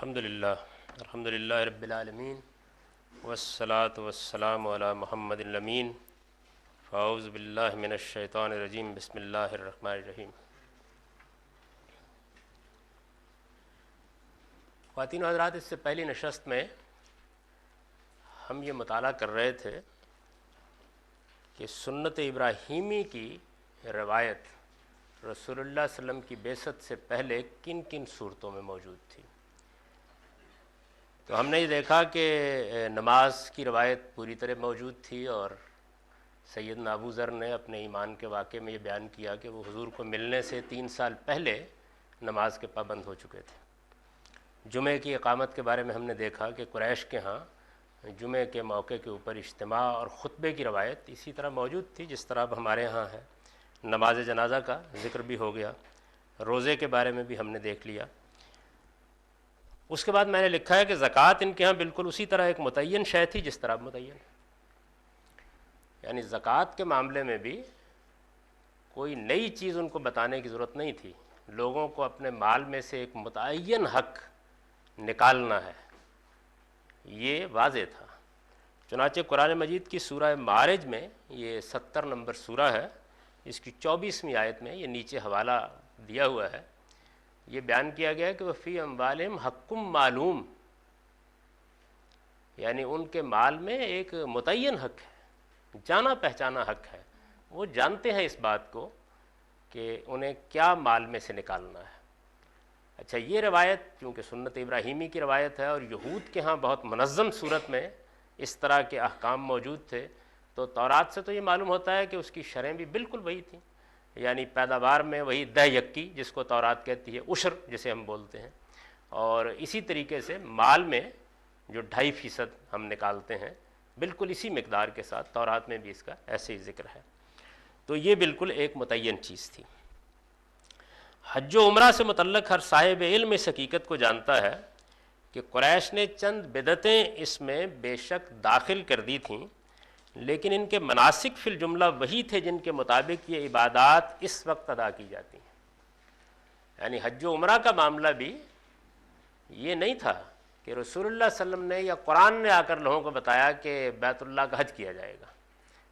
الحمدللہ رب العالمین والصلاة والسلام علی محمد الامین فاعوذ باللہ من الشیطان الرجیم بسم اللہ الرحمن الرحیم۔ خواتین و حضرات، اس سے پہلی نشست میں ہم یہ مطالعہ کر رہے تھے کہ سنت ابراہیمی کی روایت رسول اللہ صلی اللہ علیہ وسلم کی بعثت سے پہلے کن کن صورتوں میں موجود تھی۔ تو ہم نے یہ دیکھا کہ نماز کی روایت پوری طرح موجود تھی، اور سیدنا ابو ذر نے اپنے ایمان کے واقعے میں یہ بیان کیا کہ وہ حضور کو ملنے سے 3 سال پہلے نماز کے پابند ہو چکے تھے۔ جمعے کی اقامت کے بارے میں ہم نے دیکھا کہ قریش کے ہاں جمعے کے موقع کے اوپر اجتماع اور خطبے کی روایت اسی طرح موجود تھی جس طرح اب ہمارے ہاں ہے۔ نماز جنازہ کا ذکر بھی ہو گیا، روزے کے بارے میں بھی ہم نے دیکھ لیا۔ اس کے بعد میں نے لکھا ہے کہ زکوٰۃ ان کے ہاں بالکل اسی طرح ایک متعین شے تھی جس طرح اب متعین ہے، یعنی زکوٰۃ کے معاملے میں بھی کوئی نئی چیز ان کو بتانے کی ضرورت نہیں تھی۔ لوگوں کو اپنے مال میں سے ایک متعین حق نکالنا ہے، یہ واضح تھا۔ چنانچہ قرآن مجید کی سورہ معارج میں، یہ 70 نمبر سورہ ہے، اس کی 24ویں آیت میں، یہ نیچے حوالہ دیا ہوا ہے، یہ بیان کیا گیا کہ وفی اموالہم حق معلوم، یعنی ان کے مال میں ایک متعین حق ہے، جانا پہچانا حق ہے، وہ جانتے ہیں اس بات کو کہ انہیں کیا مال میں سے نکالنا ہے۔ اچھا، یہ روایت چونکہ سنت ابراہیمی کی روایت ہے اور یہود کے ہاں بہت منظم صورت میں اس طرح کے احکام موجود تھے، تو تورات سے تو یہ معلوم ہوتا ہے کہ اس کی شرعیں بھی بالکل وہی تھیں، یعنی پیداوار میں وہی 10 یکی جس کو تورات کہتی ہے، عشر جسے ہم بولتے ہیں، اور اسی طریقے سے مال میں جو 2.5% ہم نکالتے ہیں بالکل اسی مقدار کے ساتھ تورات میں بھی اس کا ایسے ہی ذکر ہے۔ تو یہ بالکل ایک متعین چیز تھی۔ حج و عمرہ سے متعلق ہر صاحب علم اس حقیقت کو جانتا ہے کہ قریش نے چند بدعتیں اس میں بے شک داخل کر دی تھیں، لیکن ان کے مناسک فی الجملہ وہی تھے جن کے مطابق یہ عبادات اس وقت ادا کی جاتی ہیں۔ یعنی حج و عمرہ کا معاملہ بھی یہ نہیں تھا کہ رسول اللہ صلی اللہ علیہ وسلم نے یا قرآن نے آ کر لوگوں کو بتایا کہ بیت اللہ کا حج کیا جائے گا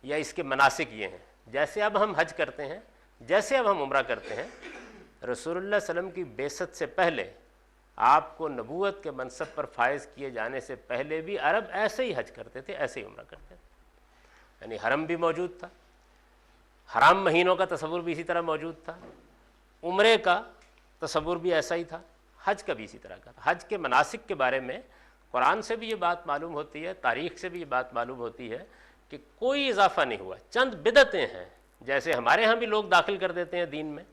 یا اس کے مناسک یہ ہیں۔ جیسے اب ہم حج کرتے ہیں، جیسے اب ہم عمرہ کرتے ہیں، رسول اللہ صلی اللہ علیہ وسلم کی بعثت سے پہلے، آپ کو نبوت کے منصب پر فائز کیے جانے سے پہلے بھی عرب ایسے ہی حج کرتے تھے، ایسے ہی عمرہ کرتے تھے۔ یعنی حرم بھی موجود تھا، حرام مہینوں کا تصور بھی اسی طرح موجود تھا، عمرے کا تصور بھی ایسا ہی تھا، حج کا بھی اسی طرح کا تھا۔ حج کے مناسک کے بارے میں قرآن سے بھی یہ بات معلوم ہوتی ہے، تاریخ سے بھی یہ بات معلوم ہوتی ہے کہ کوئی اضافہ نہیں ہوا۔ چند بدعتیں ہیں، جیسے ہمارے ہاں بھی لوگ داخل کر دیتے ہیں دین میں،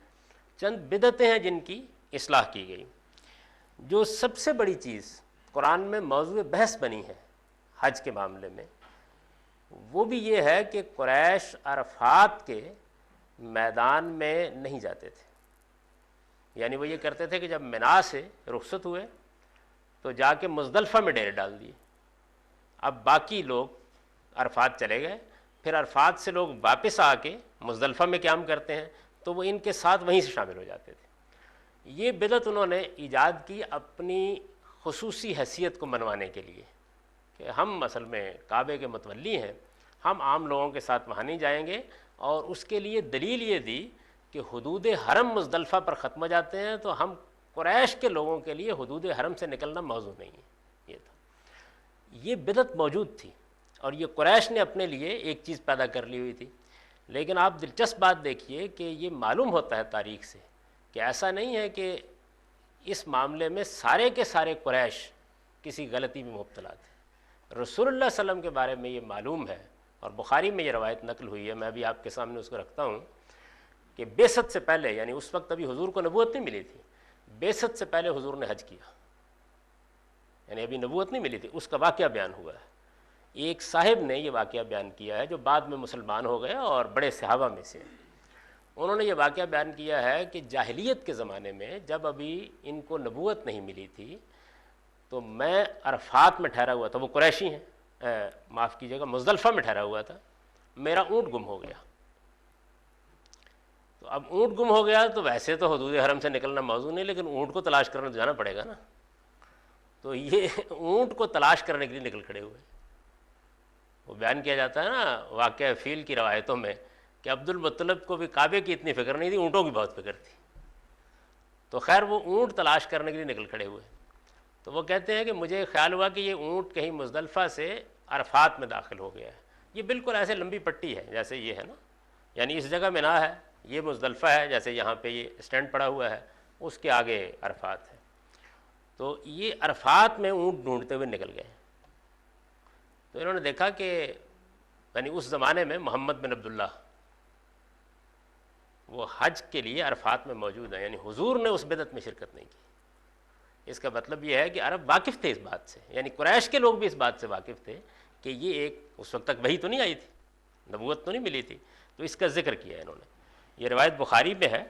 چند بدعتیں ہیں جن کی اصلاح کی گئی۔ جو سب سے بڑی چیز قرآن میں موضوع بحث بنی ہے حج کے معاملے میں، وہ بھی یہ ہے کہ قریش عرفات کے میدان میں نہیں جاتے تھے۔ یعنی وہ یہ کرتے تھے کہ جب منا سے رخصت ہوئے تو جا کے مزدلفہ میں ڈیرے ڈال دیے، اب باقی لوگ عرفات چلے گئے، پھر عرفات سے لوگ واپس آ کے مزدلفہ میں قیام کرتے ہیں تو وہ ان کے ساتھ وہیں سے شامل ہو جاتے تھے۔ یہ بدعت انہوں نے ایجاد کی اپنی خصوصی حیثیت کو منوانے کے لیے کہ ہم اصل میں کعبے کے متولی ہیں، ہم عام لوگوں کے ساتھ وہاں نہیں جائیں گے، اور اس کے لیے دلیل یہ دی کہ حدود حرم مزدلفہ پر ختم ہو جاتے ہیں، تو ہم قریش کے لوگوں کے لیے حدود حرم سے نکلنا موضوع نہیں ہے۔ یہ تھا، یہ بدعت موجود تھی، اور یہ قریش نے اپنے لیے ایک چیز پیدا کر لی ہوئی تھی۔ لیکن آپ دلچسپ بات دیکھیے کہ یہ معلوم ہوتا ہے تاریخ سے کہ ایسا نہیں ہے کہ اس معاملے میں سارے کے سارے قریش کسی غلطی میں مبتلا تھے۔ رسول اللہ صلی اللہ علیہ وسلم کے بارے میں یہ معلوم ہے، اور بخاری میں یہ روایت نقل ہوئی ہے، میں بھی آپ کے سامنے اس کو رکھتا ہوں، کہ بعثت سے پہلے، یعنی اس وقت ابھی حضور کو نبوت نہیں ملی تھی، بعثت سے پہلے حضور نے حج کیا، یعنی ابھی نبوت نہیں ملی تھی، اس کا واقعہ بیان ہوا ہے۔ ایک صاحب نے یہ واقعہ بیان کیا ہے جو بعد میں مسلمان ہو گئے اور بڑے صحابہ میں سے، انہوں نے یہ واقعہ بیان کیا ہے کہ جاہلیت کے زمانے میں جب ابھی ان کو نبوت نہیں ملی تھی تو میں عرفات میں ٹھہرا ہوا تھا، وہ قریشی ہیں، معاف کیجیے گا، مزدلفہ میں ٹھہرا ہوا تھا، میرا اونٹ گم ہو گیا۔ تو اب اونٹ گم ہو گیا تو ویسے تو حدود حرم سے نکلنا موضوع نہیں، لیکن اونٹ کو تلاش کرنے تو جانا پڑے گا نا۔ تو یہ اونٹ کو تلاش کرنے کے لیے نکل کھڑے ہوئے. وہ بیان کیا جاتا ہے نا واقعہ فیل کی روایتوں میں کہ عبد المطلب کو بھی کعبے کی اتنی فکر نہیں تھی، اونٹوں کی بہت فکر تھی. تو خیر وہ اونٹ تلاش کرنے کے لیے نکل کھڑے ہوئے. تو وہ کہتے ہیں کہ مجھے خیال ہوا کہ یہ اونٹ کہیں مزدلفہ سے عرفات میں داخل ہو گیا ہے. یہ بالکل ایسے لمبی پٹی ہے جیسے یہ ہے نا، یعنی اس جگہ منا ہے، یہ مزدلفہ ہے، جیسے یہاں پہ یہ اسٹینڈ پڑا ہوا ہے، اس کے آگے عرفات ہے. تو یہ عرفات میں اونٹ ڈھونڈتے ہوئے نکل گئے. تو انہوں نے دیکھا کہ یعنی اس زمانے میں محمد بن عبداللہ وہ حج کے لیے عرفات میں موجود ہیں، یعنی حضور نے اس بدعت میں شرکت نہیں کی. اس کا مطلب یہ ہے کہ عرب واقف تھے اس بات سے، یعنی قریش کے لوگ بھی اس بات سے واقف تھے کہ یہ ایک اس وقت تک وحی تو نہیں آئی تھی، نبوت تو نہیں ملی تھی. تو اس کا ذکر کیا انہوں نے. یہ روایت بخاری میں ہے.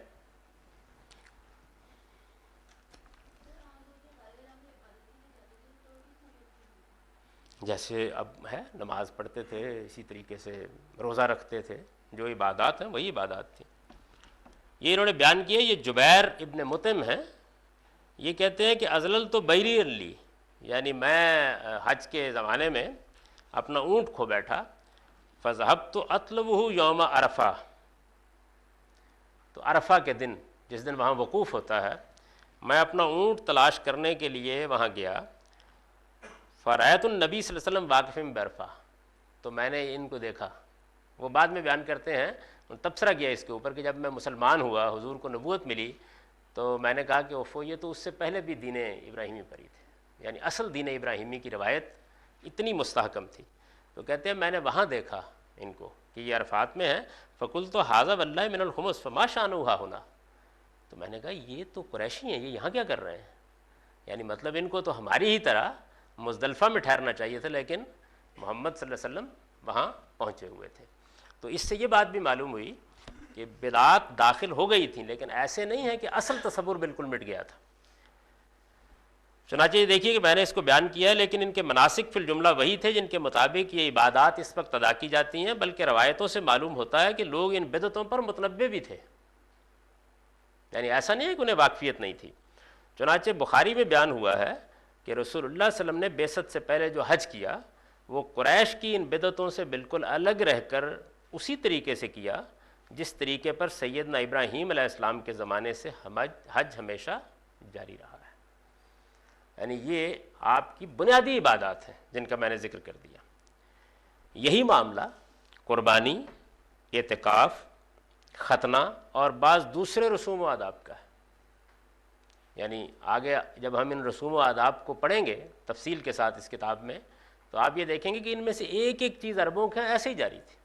جیسے اب ہے نماز پڑھتے تھے، اسی طریقے سے روزہ رکھتے تھے، جو عبادات ہیں وہی عبادات تھیں. یہ انہوں نے بیان کیا. یہ جبیر ابن مطعم ہیں، یہ کہتے ہیں کہ ازلل تو بیری لی، یعنی میں حج کے زمانے میں اپنا اونٹ کھو بیٹھا. فذهبت اطلبه یوم عرفہ، تو عرفہ کے دن جس دن وہاں وقوف ہوتا ہے، میں اپنا اونٹ تلاش کرنے کے لیے وہاں گیا. فرأیت النبی صلی اللہ علیہ وسلم واقف بعرفہ، تو میں نے ان کو دیکھا. وہ بعد میں بیان کرتے ہیں، تبصرہ کیا اس کے اوپر کہ جب میں مسلمان ہوا، حضور کو نبوت ملی، تو میں نے کہا کہ اوفو یہ تو اس سے پہلے بھی دین ابراہیمی پر ہی تھے، یعنی اصل دین ابراہیمی کی روایت اتنی مستحکم تھی. تو کہتے ہیں میں نے وہاں دیکھا ان کو کہ یہ عرفات میں ہیں. فقلت ھذا واللہ من الخمس فما شأنہ ھا ہنا، تو میں نے کہا یہ تو قریشی ہیں، یہ یہاں کیا کر رہے ہیں؟ یعنی مطلب ان کو تو ہماری ہی طرح مزدلفہ میں ٹھہرنا چاہیے تھا، لیکن محمد صلی اللہ علیہ وسلم وہاں پہنچے ہوئے تھے. تو اس سے یہ بات بھی معلوم ہوئی کہ بدعات داخل ہو گئی تھیں، لیکن ایسے نہیں ہے کہ اصل تصور بالکل مٹ گیا تھا. چنانچہ یہ دیکھیے کہ میں نے اس کو بیان کیا ہے، لیکن ان کے مناسک فی الجملہ وہی تھے جن کے مطابق یہ عبادات اس وقت ادا کی جاتی ہیں، بلکہ روایتوں سے معلوم ہوتا ہے کہ لوگ ان بدعتوں پر متنبع بھی تھے، یعنی ایسا نہیں ہے کہ انہیں واقفیت نہیں تھی. چنانچہ بخاری میں بیان ہوا ہے کہ رسول اللہ صلی اللہ علیہ وسلم نے بعثت سے پہلے جو حج کیا وہ قریش کی ان بدعتوں سے بالکل الگ رہ کر اسی طریقے سے کیا جس طریقے پر سیدنا ابراہیم علیہ السلام کے زمانے سے حج ہمیشہ جاری رہا ہے. یعنی یہ آپ کی بنیادی عبادات ہیں جن کا میں نے ذکر کر دیا. یہی معاملہ قربانی، اعتکاف، ختنہ اور بعض دوسرے رسوم و آداب کا ہے. یعنی آگے جب ہم ان رسوم و آداب کو پڑھیں گے تفصیل کے ساتھ اس کتاب میں، تو آپ یہ دیکھیں گے کہ ان میں سے ایک ایک چیز عربوں کے ایسے ہی جاری تھی.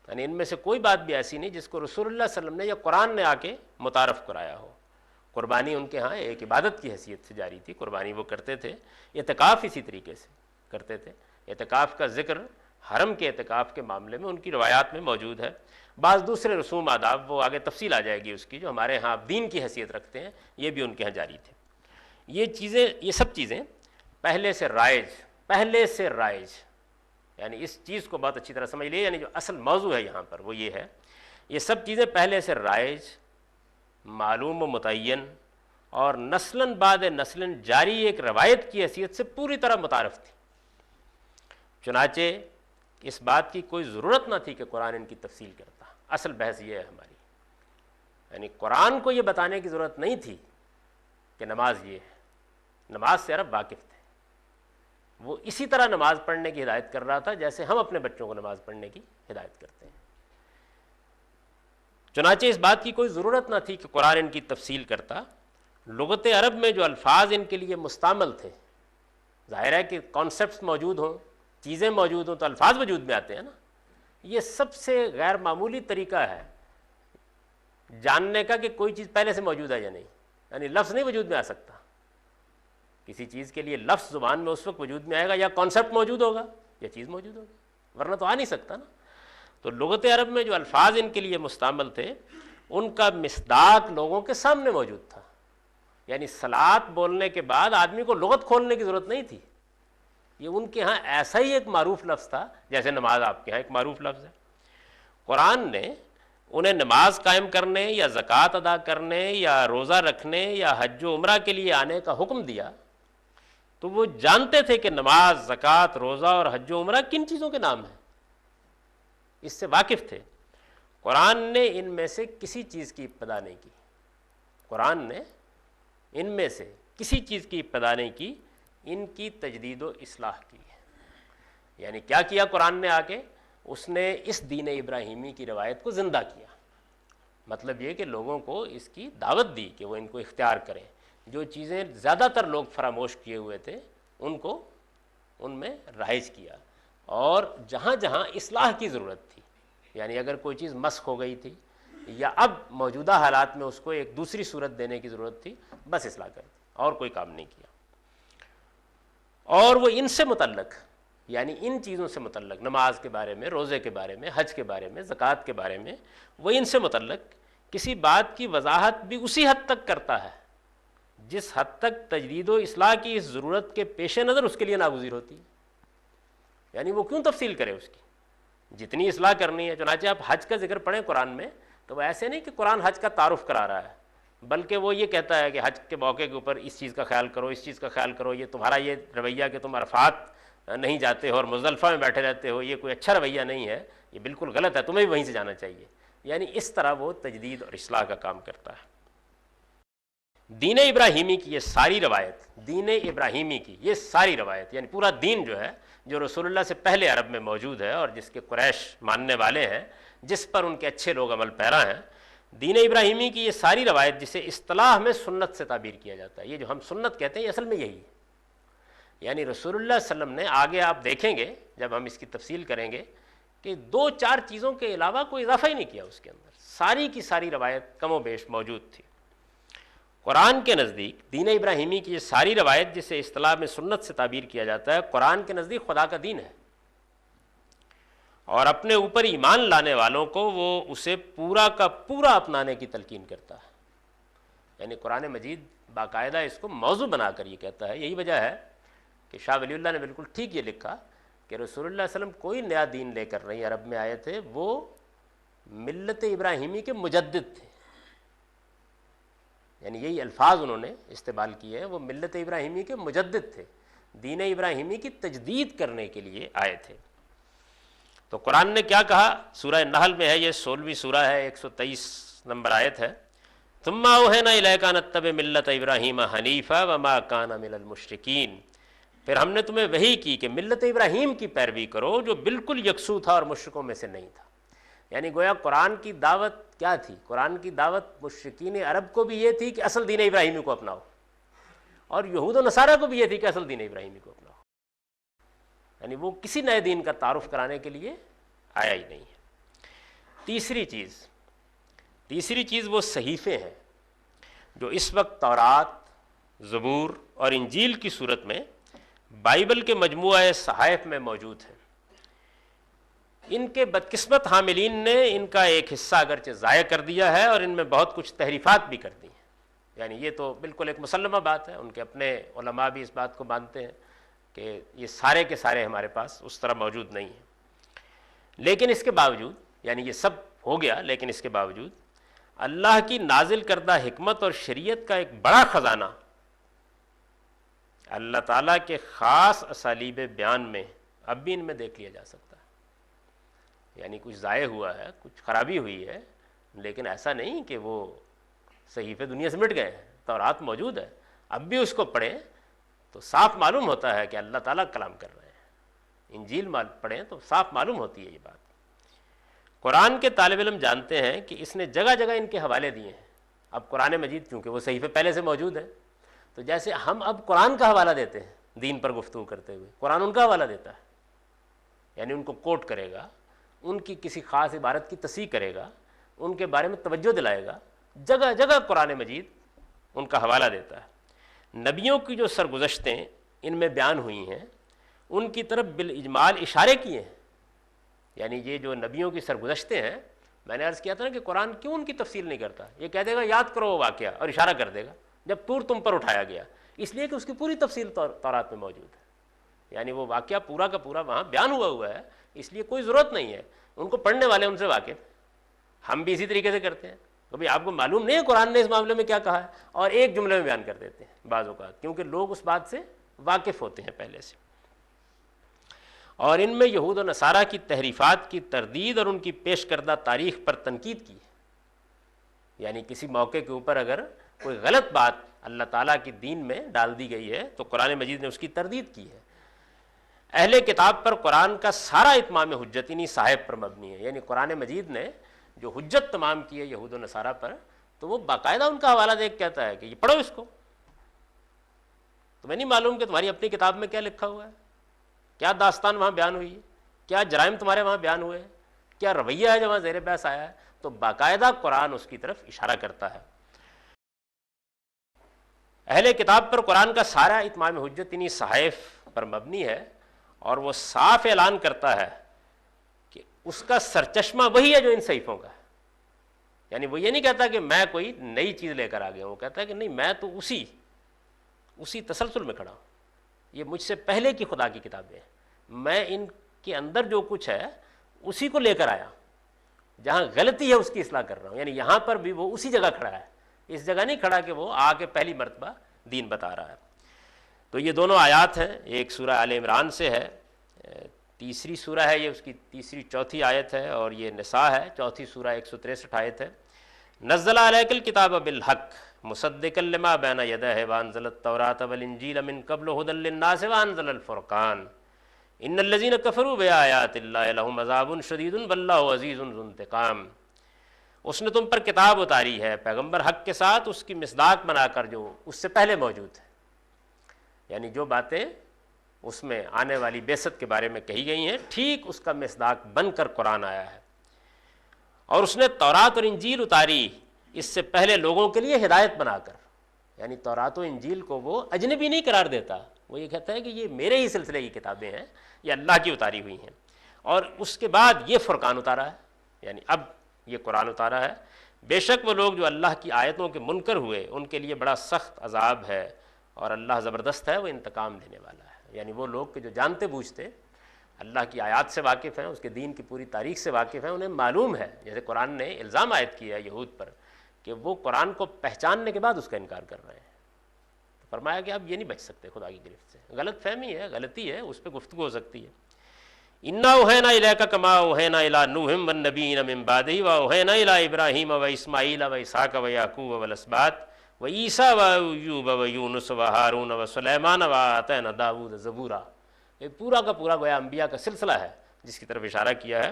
یعنی ان میں سے کوئی بات بھی ایسی نہیں جس کو رسول اللہ صلی اللہ علیہ وسلم نے یا قرآن نے آ کے متعارف کرایا ہو. قربانی ان کے ہاں ایک عبادت کی حیثیت سے جاری تھی، قربانی وہ کرتے تھے. اعتکاف اسی طریقے سے کرتے تھے. اعتکاف کا ذکر حرم کے اعتکاف کے معاملے میں ان کی روایات میں موجود ہے. بعض دوسرے رسوم آداب وہ آگے تفصیل آ جائے گی اس کی، جو ہمارے ہاں دین کی حیثیت رکھتے ہیں، یہ بھی ان کے ہاں جاری تھے. یہ سب چیزیں پہلے سے رائج، یعنی اس چیز کو بہت اچھی طرح سمجھ لیے، یعنی جو اصل موضوع ہے یہاں پر وہ یہ ہے، یہ سب چیزیں پہلے سے رائج، معلوم و متعین اور نسلاً بعد نسلاً جاری ایک روایت کی حیثیت سے پوری طرح متعارف تھی. چنانچہ اس بات کی کوئی ضرورت نہ تھی کہ قرآن ان کی تفصیل کرتا. اصل بحث یہ ہے ہماری، یعنی قرآن کو یہ بتانے کی ضرورت نہیں تھی کہ نماز یہ ہے. نماز سے عرب واقف تھے، وہ اسی طرح نماز پڑھنے کی ہدایت کر رہا تھا جیسے ہم اپنے بچوں کو نماز پڑھنے کی ہدایت کرتے ہیں. چنانچہ اس بات کی کوئی ضرورت نہ تھی کہ قرآن ان کی تفصیل کرتا. لغت عرب میں جو الفاظ ان کے لیے مستعمل تھے، ظاہر ہے کہ کانسیپٹس موجود ہوں، چیزیں موجود ہوں تو الفاظ وجود میں آتے ہیں نا. یہ سب سے غیر معمولی طریقہ ہے جاننے کا کہ کوئی چیز پہلے سے موجود ہے یا نہیں. یعنی لفظ نہیں وجود میں آ سکتا، کسی چیز کے لیے لفظ زبان میں اس وقت وجود میں آئے گا یا کانسیپٹ موجود ہوگا یا چیز موجود ہوگی، ورنہ تو آ نہیں سکتا نا. تو لغت عرب میں جو الفاظ ان کے لیے مستعمل تھے ان کا مصداق لوگوں کے سامنے موجود تھا. یعنی صلاۃ بولنے کے بعد آدمی کو لغت کھولنے کی ضرورت نہیں تھی. یہ ان کے ہاں ایسا ہی ایک معروف لفظ تھا جیسے نماز آپ کے ہاں ایک معروف لفظ ہے. قرآن نے انہیں نماز قائم کرنے یا زکوٰۃ ادا کرنے یا روزہ رکھنے یا حج و عمرہ کے لیے آنے کا حکم دیا تو وہ جانتے تھے کہ نماز، زکوٰۃ، روزہ اور حج و عمرہ کن چیزوں کے نام ہیں، اس سے واقف تھے۔ قرآن نے ان میں سے کسی چیز کی ابتدا نہیں کی، قرآن نے ان میں سے کسی چیز کی ابتدا نہیں کی، ان کی تجدید و اصلاح کی ہے۔ یعنی کیا کیا قرآن نے؟ آگے اس نے اس دین ابراہیمی کی روایت کو زندہ کیا، مطلب یہ کہ لوگوں کو اس کی دعوت دی کہ وہ ان کو اختیار کریں، جو چیزیں زیادہ تر لوگ فراموش کیے ہوئے تھے ان کو ان میں رائج کیا، اور جہاں جہاں اصلاح کی ضرورت تھی، یعنی اگر کوئی چیز مسخ ہو گئی تھی یا اب موجودہ حالات میں اس کو ایک دوسری صورت دینے کی ضرورت تھی، بس اصلاح کر دی اور کوئی کام نہیں کیا۔ اور وہ ان سے متعلق، یعنی ان چیزوں سے متعلق، نماز کے بارے میں، روزے کے بارے میں، حج کے بارے میں، زکوٰۃ کے بارے میں، وہ ان سے متعلق کسی بات کی وضاحت بھی اسی حد تک کرتا ہے جس حد تک تجدید و اصلاح کی اس ضرورت کے پیش نظر اس کے لیے ناگزیر ہوتی ہے۔ یعنی وہ کیوں تفصیل کرے اس کی، جتنی اصلاح کرنی ہے۔ چنانچہ آپ حج کا ذکر پڑھیں قرآن میں تو وہ ایسے نہیں کہ قرآن حج کا تعارف کرا رہا ہے، بلکہ وہ یہ کہتا ہے کہ حج کے موقع کے اوپر اس چیز کا خیال کرو، اس چیز کا خیال کرو، یہ تمہارا یہ رویہ کہ تم عرفات نہیں جاتے ہو اور مزدلفہ میں بیٹھے رہتے ہو، یہ کوئی اچھا رویہ نہیں ہے، یہ بالکل غلط ہے، تمہیں بھی وہیں سے جانا چاہیے۔ یعنی اس طرح وہ تجدید اور اصلاح کا کام کرتا ہے۔ دین ابراہیمی کی یہ ساری روایت، دین ابراہیمی کی یہ ساری روایت، یعنی پورا دین جو ہے، جو رسول اللہ سے پہلے عرب میں موجود ہے اور جس کے قریش ماننے والے ہیں، جس پر ان کے اچھے لوگ عمل پیرا ہیں، دین ابراہیمی کی یہ ساری روایت جسے اصطلاح میں سنت سے تعبیر کیا جاتا ہے، یہ جو ہم سنت کہتے ہیں یہ اصل میں یہی ہے۔ یعنی رسول اللہ صلی اللہ علیہ وسلم نے، آگے آپ دیکھیں گے جب ہم اس کی تفصیل کریں گے، کہ 2-4 چیزوں کے علاوہ کوئی اضافہ ہی نہیں کیا اس کے اندر، ساری کی ساری روایت کم و بیش موجود تھی۔ قرآن کے نزدیک دین ابراہیمی کی یہ ساری روایت جسے اصطلاح میں سنت سے تعبیر کیا جاتا ہے، قرآن کے نزدیک خدا کا دین ہے، اور اپنے اوپر ایمان لانے والوں کو وہ اسے پورا کا پورا اپنانے کی تلقین کرتا ہے۔ یعنی قرآن مجید باقاعدہ اس کو موضوع بنا کر یہ کہتا ہے۔ یہی وجہ ہے کہ شاہ ولی اللہ نے بالکل ٹھیک یہ لکھا کہ رسول اللہ صلی اللہ علیہ وسلم کوئی نیا دین لے کر نہیں عرب میں آئے تھے، وہ ملت ابراہیمی کے مجدد تھے۔ یعنی یہی الفاظ انہوں نے استعمال کیے ہیں، وہ ملت ابراہیمی کے مجدد تھے، دین ابراہیمی کی تجدید کرنے کے لیے آئے تھے۔ تو قرآن نے کیا کہا؟ سورہ نحل میں ہے، یہ 16ویں سورہ ہے، 123 نمبر آیت ہے۔ ثم اوحینا الیک ان اتبع ملت ابراہیم حنیفا وما کان من المشرکین، پھر ہم نے تمہیں وحی کی کہ ملت ابراہیم کی پیروی کرو جو بالکل یکسو تھا اور مشرکوں میں سے نہیں تھا۔ یعنی گویا قرآن کی دعوت کیا تھی؟ قرآن کی دعوت مشرکین عرب کو بھی یہ تھی کہ اصل دین ابراہیمی کو اپناؤ، اور یہود و نصارہ کو بھی یہ تھی کہ اصل دین ابراہیمی کو اپناؤ۔ یعنی وہ کسی نئے دین کا تعارف کرانے کے لیے آیا ہی نہیں ہے۔ تیسری چیز وہ صحیفے ہیں جو اس وقت تورات، زبور اور انجیل کی صورت میں بائبل کے مجموعہ صحائف میں موجود ہیں۔ ان کے بدقسمت حاملین نے ان کا ایک حصہ اگرچہ ضائع کر دیا ہے اور ان میں بہت کچھ تحریفات بھی کر دی ہیں۔ یعنی یہ تو بالکل ایک مسلمہ بات ہے، ان کے اپنے علماء بھی اس بات کو مانتے ہیں کہ یہ سارے کے سارے ہمارے پاس اس طرح موجود نہیں ہیں۔ لیکن اس کے باوجود، یعنی یہ سب ہو گیا، لیکن اس کے باوجود اللہ کی نازل کردہ حکمت اور شریعت کا ایک بڑا خزانہ اللہ تعالیٰ کے خاص اسالیب بیان میں اب بھی ان میں دیکھ لیا جا سکتا ہے۔ یعنی کچھ ضائع ہوا ہے، کچھ خرابی ہوئی ہے، لیکن ایسا نہیں کہ وہ صحیفے دنیا سے مٹ گئے ہیں، تورات موجود ہے، اب بھی اس کو پڑھیں تو صاف معلوم ہوتا ہے کہ اللہ تعالیٰ کلام کر رہے ہیں۔ انجیل پڑھیں تو صاف معلوم ہوتی ہے یہ بات۔ قرآن کے طالب علم جانتے ہیں کہ اس نے جگہ جگہ ان کے حوالے دیے ہیں۔ اب قرآن مجید کیونکہ وہ صحیفے پہلے سے موجود ہیں، تو جیسے ہم اب قرآن کا حوالہ دیتے ہیں دین پر گفتگو کرتے ہوئے، قرآن ان کا حوالہ دیتا ہے، یعنی ان کو کوٹ کرے گا، ان کی کسی خاص عبارت کی تصحیح کرے گا، ان کے بارے میں توجہ دلائے گا، جگہ جگہ قرآن مجید ان کا حوالہ دیتا ہے۔ نبیوں کی جو سرگزشتیں ان میں بیان ہوئی ہیں ان کی طرف بالاجمال اشارے کیے ہیں۔ یعنی یہ جو نبیوں کی سرگزشتیں ہیں، میں نے عرض کیا تھا نا کہ قرآن کیوں ان کی تفصیل نہیں کرتا، یہ کہہ دے گا یاد کرو وہ واقعہ اور اشارہ کر دے گا جب طور تم پر اٹھایا گیا، اس لیے کہ اس کی پوری تفصیل تورات میں موجود ہے۔ یعنی وہ واقعہ پورا کا پورا وہاں بیان ہوا ہے، اس لیے کوئی ضرورت نہیں ہے، ان کو پڑھنے والے ان سے واقف، ہم بھی اسی طریقے سے کرتے ہیں، کبھی آپ کو معلوم نہیں ہے قرآن نے اس معاملے میں کیا کہا ہے، اور ایک جملے میں بیان کر دیتے ہیں بعض اوقات، کیونکہ لوگ اس بات سے واقف ہوتے ہیں پہلے سے۔ اور ان میں یہود و نصارہ کی تحریفات کی تردید اور ان کی پیش کردہ تاریخ پر تنقید کی ہے، یعنی کسی موقع کے اوپر اگر کوئی غلط بات اللہ تعالیٰ کی دین میں ڈال دی گئی ہے تو قرآن مجید نے اس کی تردید کی ہے۔ اہل کتاب پر قرآن کا سارا اتمام حجت انہی صاحب پر مبنی ہے، یعنی قرآن مجید نے جو حجت تمام کی ہے یہود و نصارہ پر، تو وہ باقاعدہ ان کا حوالہ دیکھ کہتا ہے کہ یہ پڑھو اس کو، تمہیں نہیں معلوم کہ تمہاری اپنی کتاب میں کیا لکھا ہوا ہے، کیا داستان وہاں بیان ہوئی ہے، کیا جرائم تمہارے وہاں بیان ہوئے ہیں، کیا رویہ ہے جو وہاں زیر بحث آیا ہے، تو باقاعدہ قرآن اس کی طرف اشارہ کرتا ہے۔ اہل کتاب پر قرآن کا سارا اتمام حجت انہی صحائف پر مبنی ہے، اور وہ صاف اعلان کرتا ہے کہ اس کا سرچشمہ وہی ہے جو ان صحیفوں کا ہے، یعنی وہ یہ نہیں کہتا کہ میں کوئی نئی چیز لے کر آ گیا ہوں، وہ کہتا ہے کہ نہیں، میں تو اسی تسلسل میں کھڑا ہوں، یہ مجھ سے پہلے کی خدا کی کتابیں ہیں، میں ان کے اندر جو کچھ ہے اسی کو لے کر آیا، جہاں غلطی ہے اس کی اصلاح کر رہا ہوں، یعنی یہاں پر بھی وہ اسی جگہ کھڑا ہے، اس جگہ نہیں کھڑا کہ وہ آ کے پہلی مرتبہ دین بتا رہا ہے۔ تو یہ دونوں آیات ہیں، ایک سورہ آل عمران سے ہے، تیسری سورہ ہے یہ، اس کی تیسری چوتھی آیت ہے، اور یہ نساء ہے، چوتھی سورہ 163 آیت ہے۔ نزل علیک الکتاب بالحق مصدقا لما بین یدیہ وانزل التوراۃ والانجیل من قبل ھدی للناس وانزل الفرقان ان الذین کفروا بآیات اللہ لہم عذاب شدید واللہ عزیز ذو انتقام۔ اس نے تم پر کتاب اتاری ہے پیغمبر حق کے ساتھ، اس کی مصداق بنا کر جو اس سے پہلے موجود ہے، یعنی جو باتیں اس میں آنے والی بعثت کے بارے میں کہی گئی ہیں ٹھیک اس کا مصداق بن کر قرآن آیا ہے۔ اور اس نے تورات اور انجیل اتاری اس سے پہلے لوگوں کے لیے ہدایت بنا کر، یعنی تورات و انجیل کو وہ اجنبی نہیں قرار دیتا، وہ یہ کہتا ہے کہ یہ میرے ہی سلسلے کی کتابیں ہیں، یہ اللہ کی اتاری ہوئی ہیں، اور اس کے بعد یہ فرقان اتارا ہے، یعنی اب یہ قرآن اتارا ہے۔ بے شک وہ لوگ جو اللہ کی آیتوں کے منکر ہوئے ان کے لیے بڑا سخت عذاب ہے، اور اللہ زبردست ہے، وہ انتقام دینے والا ہے، یعنی وہ لوگ کہ جو جانتے بوجھتے اللہ کی آیات سے واقف ہیں، اس کے دین کی پوری تاریخ سے واقف ہیں، انہیں معلوم ہے، جیسے قرآن نے الزام عائد کیا ہے یہود پر کہ وہ قرآن کو پہچاننے کے بعد اس کا انکار کر رہے ہیں، تو فرمایا کہ اب یہ نہیں بچ سکتے خدا کی گرفت سے، غلط فہمی ہے، غلطی ہے، اس پہ گفتگو ہو سکتی ہے۔ انا اوحینا الیک کما اوحینا الی نوح والنبیین من بعدہ واوحینا الی ابراہیم واسماعیل واسحاق ویعقوب والاسباط وعیسیٰ وایوب ویونس وہارون وسلیمان وآتینا داؤد زبورا۔ یہ پورا کا پورا گویا انبیاء کا سلسلہ ہے جس کی طرف اشارہ کیا ہے۔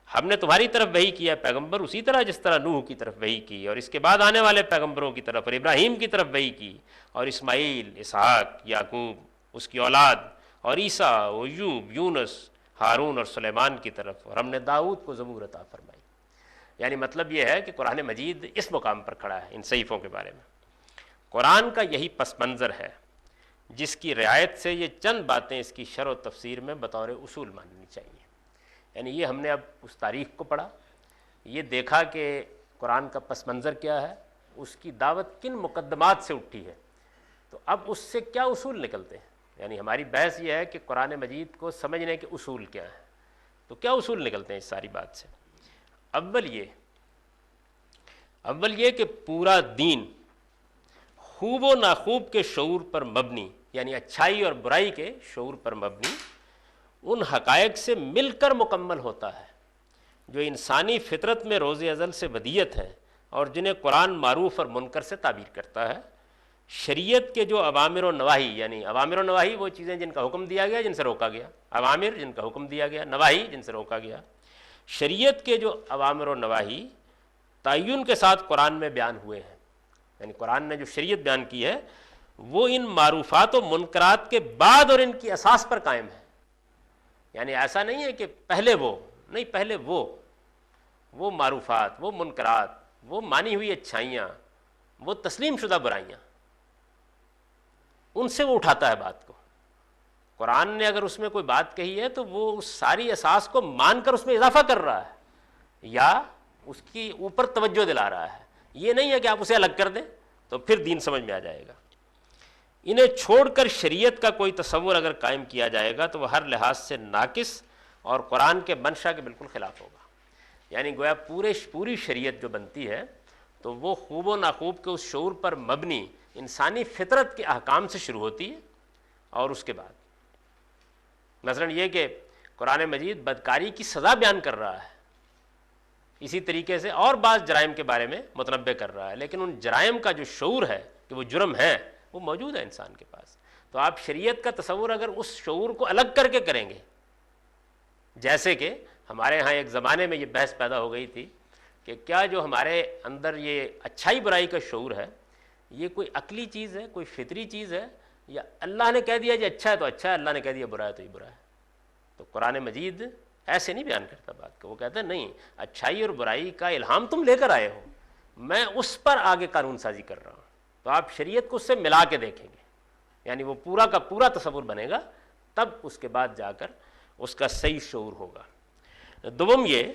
ہم نے تمہاری طرف وحی کیا پیغمبر اسی طرح جس طرح نوح کی طرف وحی کی، اور اس کے بعد آنے والے پیغمبروں کی طرف، اور ابراہیم کی طرف وحی کی، اور اسماعیل، اسحاق، یعقوب اس کی اولاد، اور عیسیٰ، ایوب، یونس، ہارون اور سلیمان کی طرف، اور ہم نے داؤد کو زبور عطا فرمائی۔ یعنی مطلب یہ ہے کہ قرآن مجید اس مقام پر کھڑا ہے ان صحیفوں کے بارے میں۔ قرآن کا یہی پس منظر ہے جس کی رعایت سے یہ چند باتیں اس کی شرح و تفسیر میں بطور اصول ماننی چاہیے۔ یعنی یہ ہم نے اب اس تاریخ کو پڑھا، یہ دیکھا کہ قرآن کا پس منظر کیا ہے، اس کی دعوت کن مقدمات سے اٹھی ہے، تو اب اس سے کیا اصول نکلتے ہیں۔ یعنی ہماری بحث یہ ہے کہ قرآن مجید کو سمجھنے کے اصول کیا ہیں، تو کیا اصول نکلتے ہیں اس ساری بات سے۔ اول یہ کہ پورا دین خوب و ناخوب کے شعور پر مبنی، یعنی اچھائی اور برائی کے شعور پر مبنی ان حقائق سے مل کر مکمل ہوتا ہے جو انسانی فطرت میں روز ازل سے بدیت ہیں، اور جنہیں قرآن معروف اور منکر سے تعبیر کرتا ہے۔ شریعت کے جو اوامر و نواہی، یعنی اوامر و نواہی وہ چیزیں جن کا حکم دیا گیا جن سے روکا گیا، اوامر جن کا حکم دیا گیا، نواہی جن سے روکا گیا۔ شریعت کے جو اوامر و نواہی تعین کے ساتھ قرآن میں بیان ہوئے ہیں، یعنی قرآن نے جو شریعت بیان کی ہے وہ ان معروفات و منکرات کے بعد اور ان کی اساس پر قائم ہے۔ یعنی ایسا نہیں ہے کہ پہلے پہلے وہ معروفات، وہ منکرات، وہ مانی ہوئی اچھائیاں، وہ تسلیم شدہ برائیاں، ان سے وہ اٹھاتا ہے بات کو۔ قرآن نے اگر اس میں کوئی بات کہی ہے تو وہ اس ساری اساس کو مان کر اس میں اضافہ کر رہا ہے یا اس کی اوپر توجہ دلا رہا ہے، یہ نہیں ہے کہ آپ اسے الگ کر دیں تو پھر دین سمجھ میں آ جائے گا۔ انہیں چھوڑ کر شریعت کا کوئی تصور اگر قائم کیا جائے گا تو وہ ہر لحاظ سے ناقص اور قرآن کے منشا کے بالکل خلاف ہوگا۔ یعنی گویا پوری شریعت جو بنتی ہے تو وہ خوب و ناخوب کے اس شعور پر مبنی انسانی فطرت کے احکام سے شروع ہوتی ہے، اور اس کے بعد مثلا یہ کہ قرآن مجید بدکاری کی سزا بیان کر رہا ہے، اسی طریقے سے اور بعض جرائم کے بارے میں متنبع کر رہا ہے، لیکن ان جرائم کا جو شعور ہے کہ وہ جرم ہے وہ موجود ہے انسان کے پاس. تو آپ شریعت کا تصور اگر اس شعور کو الگ کر کے کریں گے، جیسے کہ ہمارے ہاں ایک زمانے میں یہ بحث پیدا ہو گئی تھی کہ کیا جو ہمارے اندر یہ اچھائی برائی کا شعور ہے یہ کوئی عقلی چیز ہے، کوئی فطری چیز ہے، یا اللہ نے کہہ دیا کہ اچھا ہے تو اچھا ہے، اللہ نے کہہ دیا برا ہے تو یہ برا ہے. تو قرآن مجید ایسے نہیں بیان کرتا بات کو، وہ کہتا ہے نہیں، اچھائی اور برائی کا الہام تم لے کر آئے ہو، میں اس پر آگے قانون سازی کر رہا ہوں. تو آپ شریعت کو اس سے ملا کے دیکھیں گے، یعنی وہ پورا کا پورا تصور بنے گا، تب اس کے بعد جا کر اس کا صحیح شعور ہوگا. دوم یہ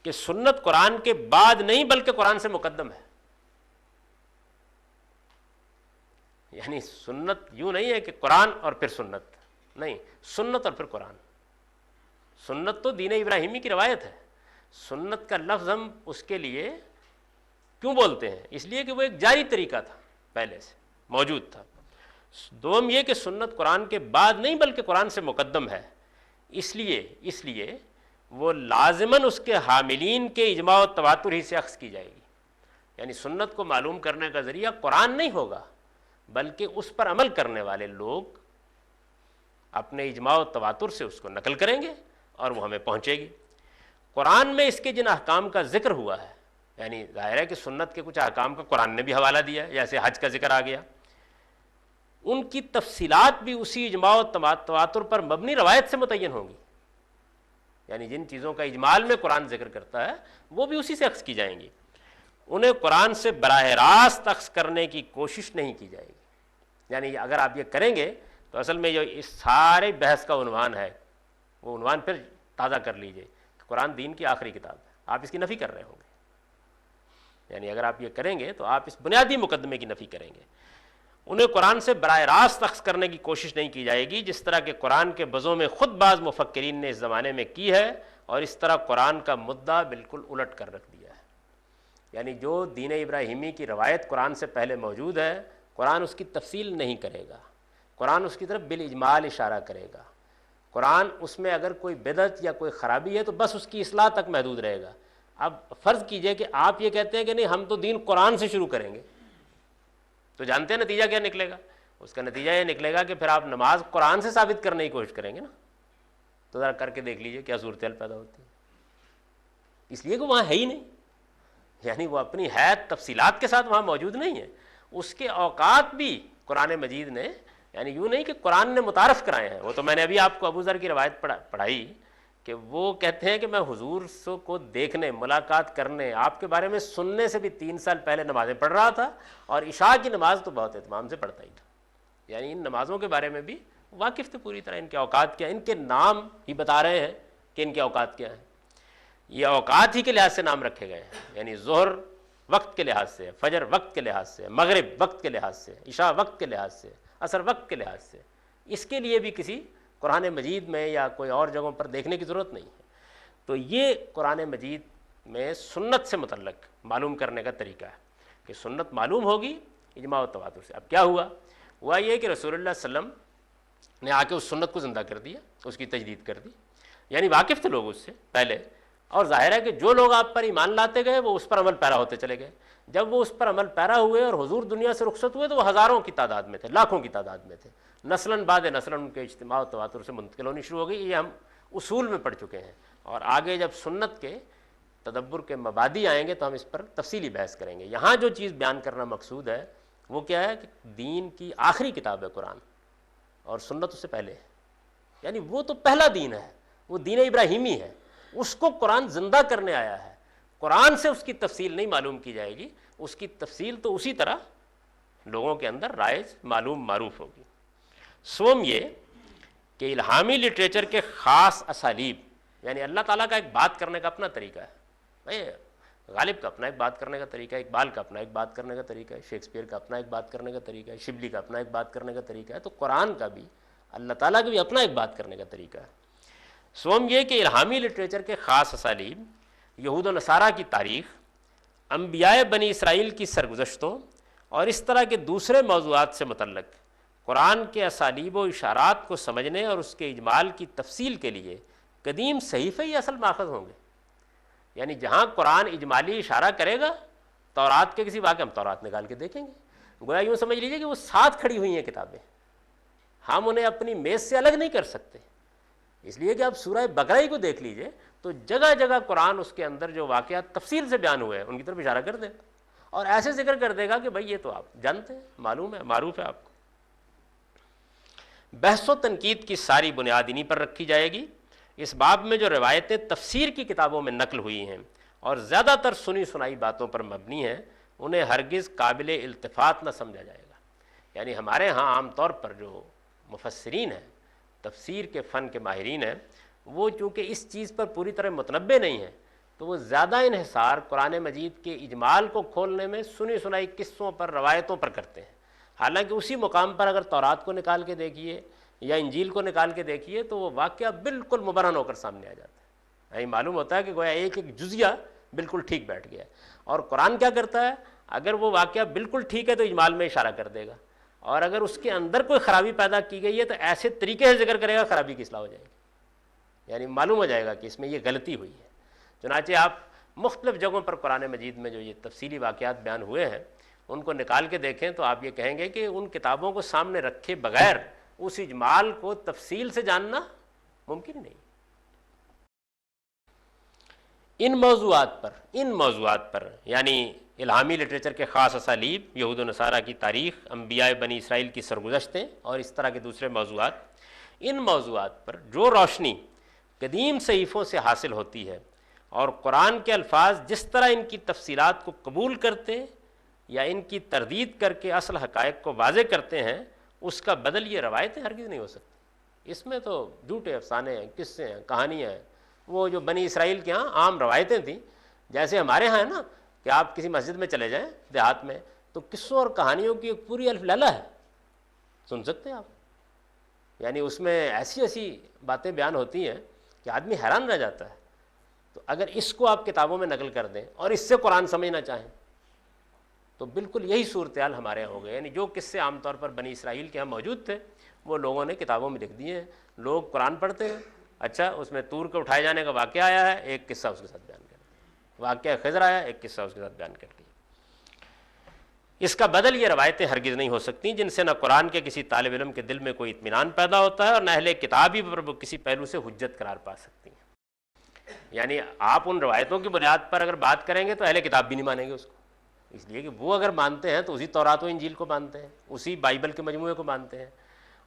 کہ سنت قرآن کے بعد نہیں بلکہ قرآن سے مقدم ہے. یعنی سنت یوں نہیں ہے کہ قرآن اور پھر سنت، نہیں، سنت اور پھر قرآن. سنت تو دین ابراہیمی کی روایت ہے. سنت کا لفظ ہم اس کے لیے کیوں بولتے ہیں؟ اس لیے کہ وہ ایک جاری طریقہ تھا، پہلے سے موجود تھا. دوم یہ کہ سنت قرآن کے بعد نہیں بلکہ قرآن سے مقدم ہے، اس لیے وہ لازماً اس کے حاملین کے اجماع و تواتر ہی سے اخذ کی جائے گی. یعنی سنت کو معلوم کرنے کا ذریعہ قرآن نہیں ہوگا بلکہ اس پر عمل کرنے والے لوگ اپنے اجماع و تواتر سے اس کو نقل کریں گے اور وہ ہمیں پہنچے گی. قرآن میں اس کے جن احکام کا ذکر ہوا ہے، یعنی ظاہر ہے کہ سنت کے کچھ احکام کا قرآن نے بھی حوالہ دیا ہے، جیسے حج کا ذکر آ گیا، ان کی تفصیلات بھی اسی اجماع و تواتر پر مبنی روایت سے متعین ہوں گی. یعنی جن چیزوں کا اجمال میں قرآن ذکر کرتا ہے وہ بھی اسی سے اخذ کی جائیں گی. انہیں قرآن سے براہ راست اخذ کرنے کی کوشش نہیں کی جائے گی. یعنی اگر آپ یہ کریں گے تو اصل میں جو اس سارے بحث کا عنوان ہے وہ عنوان پھر تازہ کر لیجئے کہ قرآن دین کی آخری کتاب ہے، آپ اس کی نفی کر رہے ہوں گے. یعنی اگر آپ یہ کریں گے تو آپ اس بنیادی مقدمے کی نفی کریں گے. انہیں قرآن سے براہ راست اخذ کرنے کی کوشش نہیں کی جائے گی، جس طرح کہ قرآن کے بزوں میں خود بعض مفکرین نے اس زمانے میں کی ہے، اور اس طرح قرآن کا مدعا بالکل الٹ کر رکھ دیا ہے. یعنی جو دین ابراہیمی کی روایت قرآن سے پہلے موجود ہے، قرآن اس کی تفصیل نہیں کرے گا، قرآن اس کی طرف بالاجمال اشارہ کرے گا. قرآن اس میں اگر کوئی بدعت یا کوئی خرابی ہے تو بس اس کی اصلاح تک محدود رہے گا. اب فرض کیجئے کہ آپ یہ کہتے ہیں کہ نہیں ہم تو دین قرآن سے شروع کریں گے، تو جانتے ہیں نتیجہ کیا نکلے گا؟ اس کا نتیجہ یہ نکلے گا کہ پھر آپ نماز قرآن سے ثابت کرنے کی کوشش کریں گے نا. تو ذرا کر کے دیکھ لیجئے کیا صورتحال پیدا ہوتی ہے. اس لیے کہ وہاں ہے ہی نہیں، یعنی وہ اپنی حیث تفصیلات کے ساتھ وہاں موجود نہیں ہے. اس کے اوقات بھی قرآن مجید نے، یعنی یوں نہیں کہ قرآن نے متعارف کرائے ہیں. وہ تو میں نے ابھی آپ کو ابو ذر کی روایت پڑھائی کہ وہ کہتے ہیں کہ میں حضور کو دیکھنے، ملاقات کرنے، آپ کے بارے میں سننے سے بھی 3 سال پہلے نمازیں پڑھ رہا تھا، اور عشاء کی نماز تو بہت اہتمام سے پڑھتا ہی تھا. یعنی ان نمازوں کے بارے میں بھی واقف تھے پوری طرح. ان کے اوقات کیا، ان کے نام ہی بتا رہے ہیں کہ ان کے اوقات کیا ہیں. یہ اوقات ہی کے لحاظ سے نام رکھے گئے ہیں، یعنی ظہر وقت کے لحاظ سے، فجر وقت کے لحاظ سے، مغرب وقت کے لحاظ سے، عشاء وقت کے لحاظ سے، عصر وقت کے لحاظ سے. اس کے لیے بھی کسی قرآن مجید میں یا کوئی اور جگہوں پر دیکھنے کی ضرورت نہیں ہے. تو یہ قرآن مجید میں سنت سے متعلق معلوم کرنے کا طریقہ ہے کہ سنت معلوم ہوگی اجماع و تواتر سے. اب کیا ہوا یہ کہ رسول اللہ صلی اللہ علیہ وسلم نے آ کے اس سنت کو زندہ کر دیا، اس کی تجدید کر دی. یعنی واقف تھے لوگ اس سے پہلے، اور ظاہر ہے کہ جو لوگ آپ پر ایمان لاتے گئے وہ اس پر عمل پیرا ہوتے چلے گئے. جب وہ اس پر عمل پیرا ہوئے اور حضور دنیا سے رخصت ہوئے تو وہ ہزاروں کی تعداد میں تھے، لاکھوں کی تعداد میں تھے. نسلاً بعد نسلاً ان کے اجتماع و تواتر سے منتقل ہونی شروع ہو گئی. یہ ہم اصول میں پڑھ چکے ہیں، اور آگے جب سنت کے تدبر کے مبادی آئیں گے تو ہم اس پر تفصیلی بحث کریں گے. یہاں جو چیز بیان کرنا مقصود ہے وہ کیا ہے کہ دین کی آخری کتاب ہے قرآن، اور سنت اس سے پہلے ہے. یعنی وہ تو پہلا دین ہے، وہ دین ابراہیمی ہے، اس کو قرآن زندہ کرنے آیا ہے. قرآن سے اس کی تفصیل نہیں معلوم کی جائے گی، اس کی تفصیل تو اسی طرح لوگوں کے اندر رائج معلوم معروف ہوگی. سوم یہ کہ الہامی لٹریچر کے خاص اسالیب، یعنی اللہ تعالیٰ کا ایک بات کرنے کا اپنا طریقہ ہے. غالب کا اپنا ایک بات کرنے کا طریقہ ہے، اقبال کا اپنا ایک بات کرنے کا طریقہ ہے، شیکسپیئر کا اپنا ایک بات کرنے کا طریقہ ہے، شبلی کا اپنا ایک بات کرنے کا طریقہ ہے. تو قرآن کا بھی، اللہ تعالیٰ کا بھی اپنا ایک بات کرنے کا طریقہ ہے. سوم یہ کہ الہامی لٹریچر کے خاص اسالیب یہود و نصارہ کی تاریخ، انبیاء بنی اسرائیل کی سرگزشتوں اور اس طرح کے دوسرے موضوعات سے متعلق قرآن کے اسالیب و اشارات کو سمجھنے اور اس کے اجمال کی تفصیل کے لیے قدیم صحیفے ہی اصل ماخذ ہوں گے۔ یعنی جہاں قرآن اجمالی اشارہ کرے گا تورات کے کسی واقعے، ہم تورات نکال کے دیکھیں گے، گویا یوں سمجھ لیجئے کہ وہ ساتھ کھڑی ہوئی ہیں کتابیں، ہم انہیں اپنی میز سے الگ نہیں کر سکتے۔ اس لیے کہ آپ سورہ بقرہ ہی کو دیکھ لیجئے تو جگہ جگہ قرآن اس کے اندر جو واقعات تفصیل سے بیان ہوئے ہیں ان کی طرف اشارہ کر دے گا، اور ایسے ذکر کر دے گا کہ بھئی یہ تو آپ جانتے ہیں، معلوم ہے، معروف ہے آپ کو۔ بحث و تنقید کی ساری بنیاد انہی پر رکھی جائے گی۔ اس باب میں جو روایتیں تفسیر کی کتابوں میں نقل ہوئی ہیں اور زیادہ تر سنی سنائی باتوں پر مبنی ہیں، انہیں ہرگز قابل التفات نہ سمجھا جائے گا۔ یعنی ہمارے ہاں عام طور پر جو مفسرین ہیں، تفسیر کے فن کے ماہرین ہیں، وہ چونکہ اس چیز پر پوری طرح متنبع نہیں ہیں تو وہ زیادہ انحصار قرآن مجید کے اجمال کو کھولنے میں سنی سنائی قصوں پر، روایتوں پر کرتے ہیں۔ حالانکہ اسی مقام پر اگر تورات کو نکال کے دیکھیے یا انجیل کو نکال کے دیکھیے تو وہ واقعہ بالکل مبرہن ہو کر سامنے آ جاتا ہے۔ یعنی معلوم ہوتا ہے کہ گویا ایک ایک جزیہ بالکل ٹھیک بیٹھ گیا ہے۔ اور قرآن کیا کرتا ہے، اگر وہ واقعہ بالکل ٹھیک ہے تو اجمال میں اشارہ کر دے گا، اور اگر اس کے اندر کوئی خرابی پیدا کی گئی ہے تو ایسے طریقے سے ذکر کرے گا خرابی کی اصلاح ہو جائے گی، یعنی معلوم ہو جائے گا کہ اس میں یہ غلطی ہوئی ہے۔ چنانچہ آپ مختلف جگہوں پر قرآن مجید میں جو یہ تفصیلی واقعات بیان ہوئے ہیں ان کو نکال کے دیکھیں تو آپ یہ کہیں گے کہ ان کتابوں کو سامنے رکھے بغیر اس اجمال کو تفصیل سے جاننا ممکن نہیں۔ ان موضوعات پر یعنی الہامی لٹریچر کے خاص اسالیب، یہود و نصارہ کی تاریخ، انبیاء بنی اسرائیل کی سرگزشتیں اور اس طرح کے دوسرے موضوعات، ان موضوعات پر جو روشنی قدیم صحیفوں سے حاصل ہوتی ہے اور قرآن کے الفاظ جس طرح ان کی تفصیلات کو قبول کرتے یا ان کی تردید کر کے اصل حقائق کو واضح کرتے ہیں، اس کا بدل یہ روایتیں ہرگز نہیں ہو سکتی۔ اس میں تو جھوٹے افسانے ہیں، قصے ہیں، کہانیاں ہیں۔ وہ جو بنی اسرائیل کے ہاں عام روایتیں تھیں، جیسے ہمارے ہاں ہے نا کہ آپ کسی مسجد میں چلے جائیں دیہات میں تو قصوں اور کہانیوں کی ایک پوری الف لیلہ ہے، سن سکتے ہیں آپ۔ یعنی اس میں ایسی ایسی باتیں بیان ہوتی ہیں کہ آدمی حیران رہ جاتا ہے۔ تو اگر اس کو آپ کتابوں میں نقل کر دیں اور اس سے قرآن سمجھنا چاہیں تو بالکل یہی صورتحال ہمارے یہاں ہو گئے۔ یعنی جو قصے عام طور پر بنی اسرائیل کے ہاں موجود تھے وہ لوگوں نے کتابوں میں لکھ دیے ہیں۔ لوگ قرآن پڑھتے ہیں، اچھا اس میں طور کے اٹھائے جانے کا واقعہ آیا ہے، ایک قصہ اس کے ساتھ بیان کر دیا، واقعہ خضر آیا، ایک قصہ اس کے ساتھ بیان کر دیا۔ اس کا بدل یہ روایتیں ہرگز نہیں ہو سکتی جن سے نہ قرآن کے کسی طالب علم کے دل میں کوئی اطمینان پیدا ہوتا ہے اور نہ اہل کتاب ہی پر وہ کسی پہلو سے حجت قرار پا سکتی ہیں۔ یعنی آپ ان روایتوں کی بنیاد پر اگر بات کریں گے تو اہل کتاب بھی نہیں مانیں گے اس کو، اس لیے کہ وہ اگر مانتے ہیں تو اسی تورات و انجیل کو مانتے ہیں، اسی بائبل کے مجموعے کو مانتے ہیں۔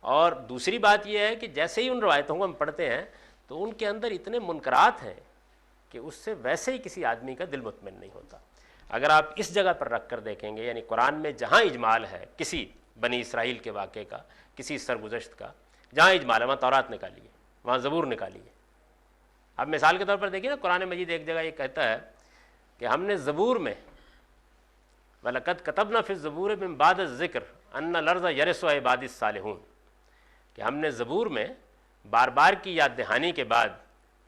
اور دوسری بات یہ ہے کہ جیسے ہی ان روایتوں کو ہم پڑھتے ہیں تو ان کے اندر اتنے منکرات ہیں کہ اس سے ویسے ہی کسی آدمی کا دل مطمئن نہیں ہوتا۔ اگر آپ اس جگہ پر رکھ کر دیکھیں گے، یعنی قرآن میں جہاں اجمال ہے کسی بنی اسرائیل کے واقعے کا، کسی سرگزشت کا، جہاں اجمال ہے وہاں تورات نکالیے، وہاں زبور نکالیے۔ اب مثال کے طور پر دیکھیے نا، قرآن مجید ایک جگہ یہ کہتا ہے کہ ہم نے زبور میں وَلَقَدْ كَتَبْنَا فِي الزَّبُورِ مِن بَعْدِ الذِّكْرِ أَنَّ الْأَرْضَ يَرِثُهَا عِبَادِي الصَّالِحُونَ، کہ ہم نے زبور میں بار بار کی یاد دہانی کے بعد